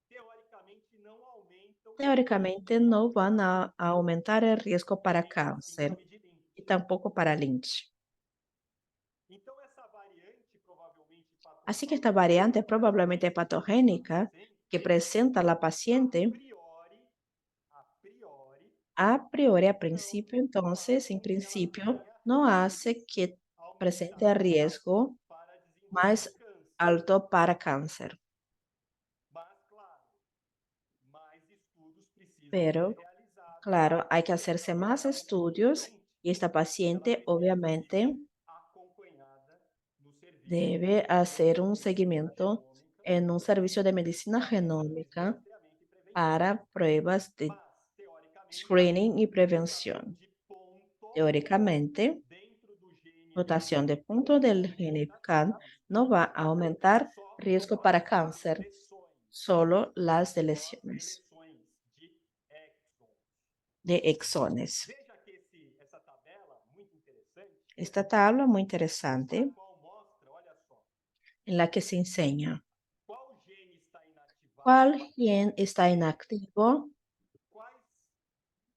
A: teoricamente não aumentam
B: teóricamente no van a aumentar el riesgo para cáncer
A: síndrome de Lynch.
B: y tampoco para Lynch.
A: Então essa variante provavelmente
B: Así que esta variante probablemente patogénica que presenta la paciente a priori, a principio, entonces, en principio, no hace que presente riesgo
A: para desenvolver
B: más
A: câncer.
B: alto para cáncer.
A: Mas, claro, mais estudos precisam
B: Pero,
A: ser realizados.
B: claro, hay que hacerse más estudios y esta paciente, obviamente,
A: Acompanhada no serviço
B: debe hacer un seguimiento en un servicio de medicina genómica
A: rastreamento e prevenção.
B: para pruebas de
A: Mas, teoricamente,
B: screening y prevención.
A: de ponto
B: Teóricamente,
A: dentro do gene
B: mutación de punto del gen IPCAN no va a aumentar riesgo para cáncer,
A: deleções,
B: solo las deleciones
A: deleções de exons.
B: de exones.
A: Veja que essa tabela muito interessante,
B: Esta tabla muy interesante
A: a qual mostra, olha só,
B: en la que se enseña
A: qual gene está inativado,
B: cuál gen está inactivo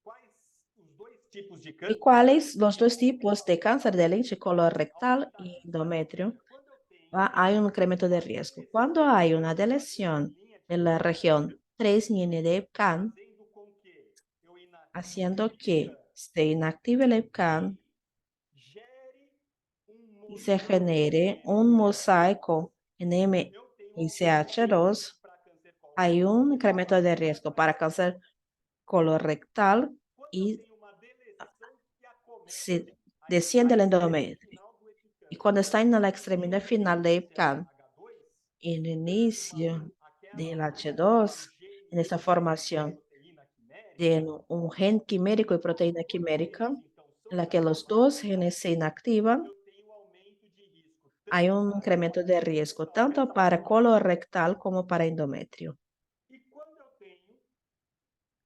A: quais os dois tipos de
B: y
A: câncer.
B: cuáles los dos tipos de cáncer de leche colorectal y endometrio.
A: Quando eu tenho
B: Hay un incremento de riesgo. Cuando hay una deleción en la región 3' de IPCAN,
A: fazendo com que eu inative
B: haciendo que se inactive el IPCAN
A: gere
B: y se genere un mosaico en MSH2,
A: para câncer colorectal.
B: hay un incremento de riesgo para cáncer colorectal
A: Quando eu
B: y
A: tenho uma deleção que acomete
B: se desciende el endometrio.
A: final do epicânio,
B: Y cuando está en la extremidad final de IPCAN,
A: H2,
B: el inicio del H2, en esta formación
A: proteína quimérica,
B: de un gen quimérico y proteína quimérica, en la que los dos genes se inactivan,
A: eu tenho aumento de risco
B: hay un incremento de riesgo tanto para colorectal como para endometrio.
A: E quando eu tenho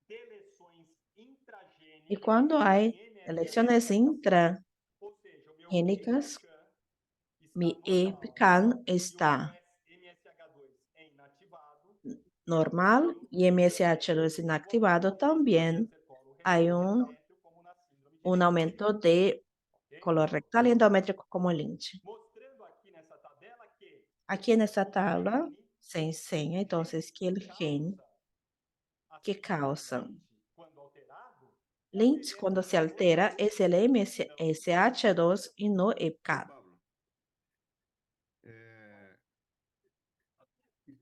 A: deleções intragênicas
B: Y cuando hay elecciones intra
A: ou seja, o meu
B: génicas, mi
A: está
B: EPCAN
A: normal e o
B: está
A: MSH2 é inativado,
B: normal y MSH2 inactivado, también hay un aumento de
A: ok?
B: colon rectal y endométrico como Lynch.
A: Mostrando aqui nessa tabela que
B: Aquí en esta
A: o
B: tabla
A: gene
B: se enseña entonces que el gen que causa
A: quando alterado,
B: Lynch cuando se altera es el MSH2 y no EPCAN.
D: Pablo,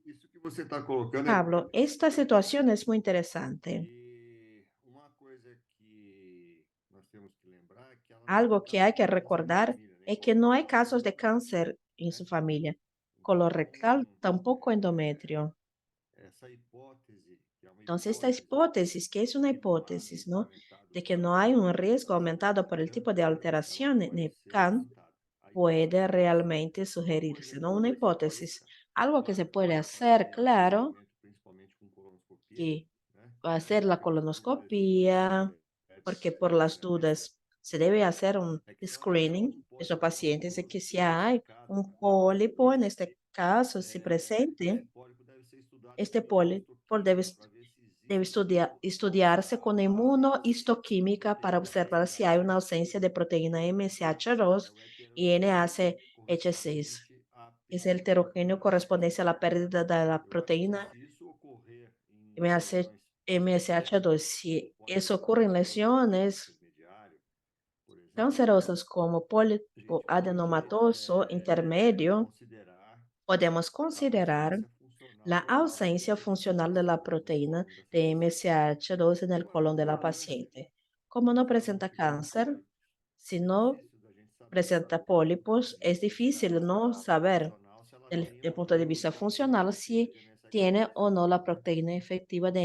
D: isso que você está colocando
B: Pablo, esta situación es muy interesante.
D: E uma coisa que nós temos que lembrar é que ela não
B: Algo
D: tem
B: que
D: casos
B: hay
D: de
B: que
D: câncer na
B: recordar
D: família, nem
B: es que no hay
D: colorectal,
B: casos
D: nem
B: de
D: endométrio,
B: cáncer en su
D: né?
B: familia.
D: Então,
B: Colorectal, tampoco endometrio.
D: essa hipótese, que é uma
B: Entonces, esta
D: hipótese
B: hipótesis, que es una
D: que não há
B: hipótesis,
D: risco
B: ¿no?
D: aumentado
B: De
D: de
B: que no hay un riesgo
D: alteração
B: aumentado por el tipo de
D: cancerígena, ela
B: alteración en
D: pode ser
B: EPCAN,
D: levantada. A
B: puede
D: hipótese é essa.
B: realmente
D: Qual coisa
B: sugerirse, ¿no?
D: que
B: Una
D: você pode
B: hipótesis.
D: deixar?
B: Algo que se
D: Claro,
B: puede hacer,
D: fazer
B: claro,
D: acompanhamento, principalmente com colonoscopia,
B: que
D: né?
B: hacer la
D: Porque por dúvidas nenhuma isso
B: colonoscopia, porque por las
D: deve ser.
B: dudas se debe hacer un
D: É que realmente
B: screening
D: algum
B: de esos
D: pólipo
B: pacientes de
D: noduloso
B: que si hay
D: diagnosticado
B: un
D: com
B: pólipo, en
D: colonoscopia,
B: este caso, si
D: esse
B: presente,
D: pólipo deve ser estudado
B: este
D: com
B: pólipo
D: imunohistoquímica para ver se
B: debe
D: existe alguma
B: estudiarse con inmunohistoquímica para
D: proteína
B: observar si hay una
D: MSH2,
B: ausencia de proteína
D: que é
B: MSH2
D: o
B: y
D: heterogêneo
B: NACH6.
D: correspondente à
B: Es el
D: perda da
B: heterogéneo correspondencia a
D: MSH2.
B: la pérdida de la
D: Eu acho que
B: proteína
D: se isso ocorrer em
B: MSH,
D: lesões
B: MSH2.
D: cancerosas,
B: Si
D: como pode
B: eso
D: ser
B: ocurre en
D: câncer colorectal
B: lesiones
D: intermediário, por exemplo,
B: cancerosas como
D: a
B: pólipo
D: gente pode
B: adenomatoso intermedio,
D: considerar
B: podemos
D: a
B: considerar
D: ausência funcional
B: la
D: da
B: ausencia
D: MSH2
B: funcional de la
D: no
B: proteína
D: cólon dessa
B: de
D: paciente.
B: MSH2 en el
D: Como ela
B: colon
D: não
B: de
D: tem
B: la
D: câncer,
B: paciente. Como no
D: se ela não
B: presenta
D: tiver
B: cáncer,
D: pólipos,
B: si
D: é
B: no
D: difícil da gente saber
B: presenta pólipos, es difícil no saber
D: funcional se ela
B: del,
D: tem
B: del
D: ou
B: punto de
D: não
B: vista
D: proteína
B: funcional
D: efetiva
B: si
D: de
B: tiene
D: MSH2.
B: o no la proteína efectiva de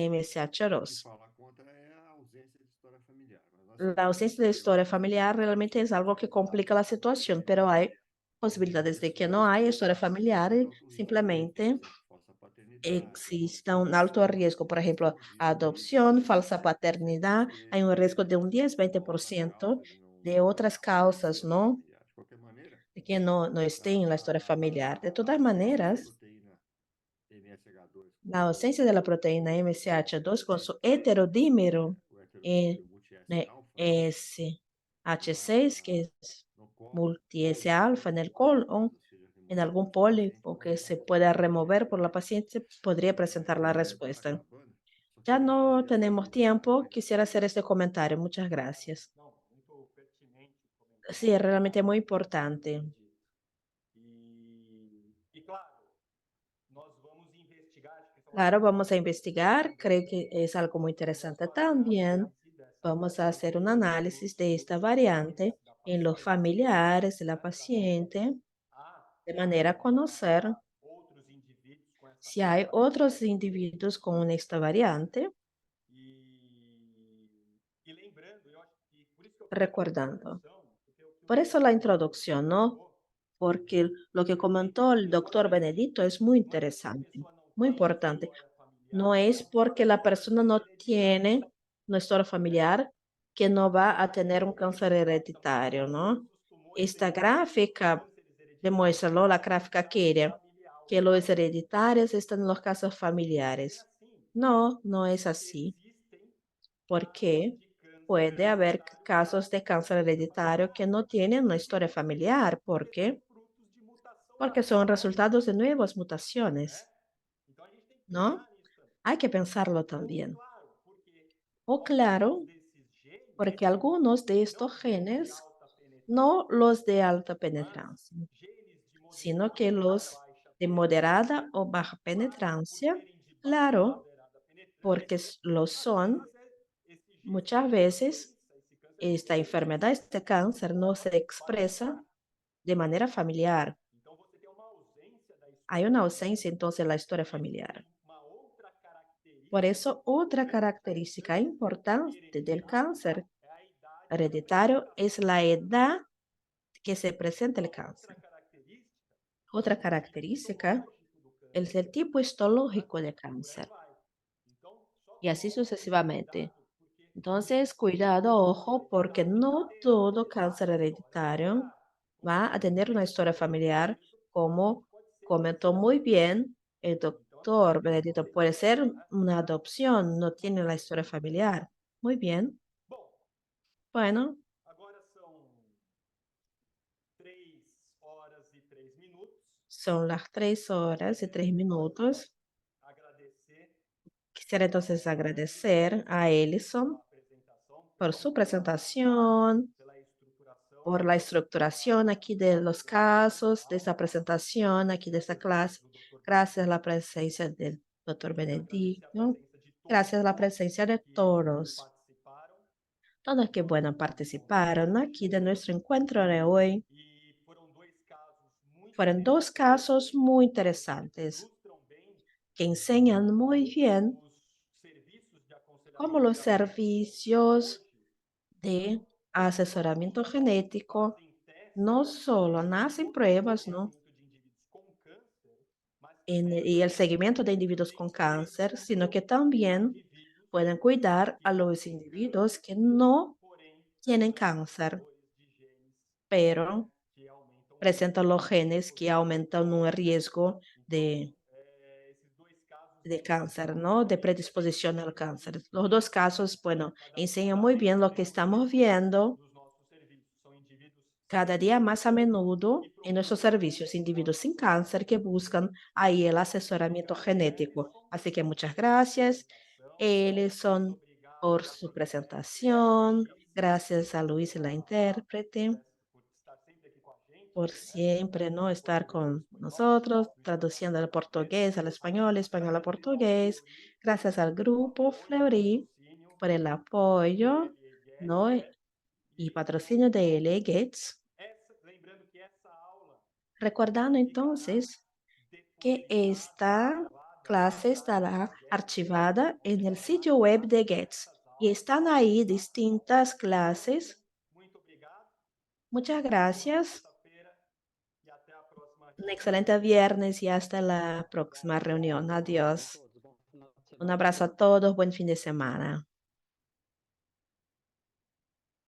D: O que
B: MSH2.
D: fala contra é a ausência de história familiar, mas nós
B: La
D: sabemos
B: ausencia de
D: que
B: historia
D: existe sim.
B: familiar realmente es algo que complica la situación, pero hay posibilidades de que no haya historia familiar
D: Existe
B: y
D: alto risco de
B: simplemente
D: gravidez, falsa paternidade,
B: exista un alto
D: abortização,
B: riesgo, por ejemplo,
D: tudo isso aí
B: adopción, falsa
D: você tem
B: paternidad, hay un riesgo de un
D: uma outra
B: 10-20%
D: causa de
B: de
D: não
B: otras
D: ter
B: causas,
D: história
B: ¿no?
D: familiar. De qualquer maneira,
B: De que no estén en la historia familiar. De
D: a
B: todas
D: ausência da
B: maneras,
D: proteína MSH2 com
B: la ausencia de la proteína MSH2 con su heterodímero
D: o heterodímero multi-S alfa
B: SH6, que es
D: no cólon,
B: multi-S
D: seja
B: alfa en el colon,
D: removida, seja
B: en
D: removida
B: algún
D: pelo paciente,
B: pólipo que se pueda remover por la paciente, podría presentar la
D: meu tempo está
B: respuesta.
D: acabando, só
B: Ya
D: queria
B: no
D: fazer essa
B: tenemos tiempo. Quisiera hacer este comentario. Muchas gracias.
A: não, muito pertinente o comentário.
B: Sí, realmente es muy importante.
A: Claro, nós vamos investigar, acho que isso é uma
B: Claro,
A: pergunta
B: vamos a investigar. Creo que es algo muy interesante también. Vamos a hacer un análisis de esta variante en los familiares de la paciente, de manera a conocer
A: outros indivíduos com essa
B: si hay otros individuos con esta variante.
A: lembrando, eu acho que por isso que eu
B: Recordando.
A: porque o que
B: Por eso la introducción, ¿no? Porque lo que comentó el doctor Benedito es muy interesante, muy importante. No es porque la persona no tiene una historia familiar que no va a tener un cáncer hereditario, ¿no? Esta gráfica demuestra, ¿no? La gráfica quiere que los hereditarios están en los casos familiares. No, no es así. Porque puede haber casos de cáncer hereditario que no tienen una historia familiar. ¿Por qué? Porque son resultados de nuevas mutaciones, ¿no? Hay que pensarlo también. O claro, porque algunos de estos genes, no los de alta penetrancia, sino que los de moderada o baja penetrancia, claro, porque lo son, muchas veces esta enfermedad, este cáncer, no se expresa de manera familiar. Hay una ausencia entonces en la historia familiar. Por eso, otra característica importante del cáncer hereditario es la edad que se presenta el cáncer. Otra característica es el tipo histológico de cáncer. Y así sucesivamente. Entonces, cuidado, ojo, porque no todo cáncer hereditario va a tener una historia familiar, como comentó muy bien el doctor Benedito. Puede ser una adopción, no tiene la historia familiar. Muy bien.
A: Bom,
B: Bueno,
A: agora são 3 horas e 3 minutos.
B: son las 3 horas y 3 minutos.
A: Agradecer
B: Quisiera entonces agradecer a Ellison
A: a apresentação,
B: por su presentación,
A: pela estruturação,
B: por la estructuración aquí de los casos, de esta presentación aquí de esta clase.
A: do Dr.
B: Gracias a la presencia del doctor
A: Quero agradecer a
B: Benedicto.
A: presença de todos
B: Gracias a la presencia de
A: que
B: todos.
A: participaram
B: Todos que bueno participaron aquí de nuestro encuentro de hoy.
A: e foram dois casos muito
B: Fueron dos casos muy interesantes
A: ilustram bem
B: que enseñan muy bien
A: os serviços de
B: cómo
A: aconselhamento
B: los servicios de asesoramiento genético
A: fazem testes
B: no solo hacen pruebas, ¿no?
A: de indivíduos com câncer, mas que
B: Y el seguimiento de individuos con cáncer, sino que también
A: indivíduos
B: pueden cuidar a los individuos que no
A: porém
B: tienen cáncer,
A: de genes
B: pero
A: que aumentam
B: presentan los genes que aumentan un riesgo
A: esses dois casos
B: de cáncer, ¿no? De predisposición al cáncer. Los dos casos, bueno, enseñan muy bien lo que estamos viendo
A: dos nossos serviços são indivíduos
B: cada día más a menudo en nuestros servicios, individuos sin cáncer que buscan ahí el asesoramiento genético. Así que muchas gracias, Ellison, por su presentación. Gracias a Luis, la intérprete,
A: por estar sempre aqui com a gente,
B: por siempre no estar con nosotros, traduciendo al portugués al español, español al portugués. Gracias al grupo Fleury por el apoyo, ¿no? Y patrocinio de L. Gates.
A: lembrando que essa aula
B: Recordando entonces que esta clase estará archivada en el sitio web de Gates y están ahí distintas clases.
A: muito obrigado,
B: Muchas gracias.
A: sexta-feira e até a próxima.
B: Un excelente viernes y hasta la próxima reunión. Adiós.
C: Todos, bom final de
B: Un
C: semana.
B: abrazo a todos. Buen fin de semana.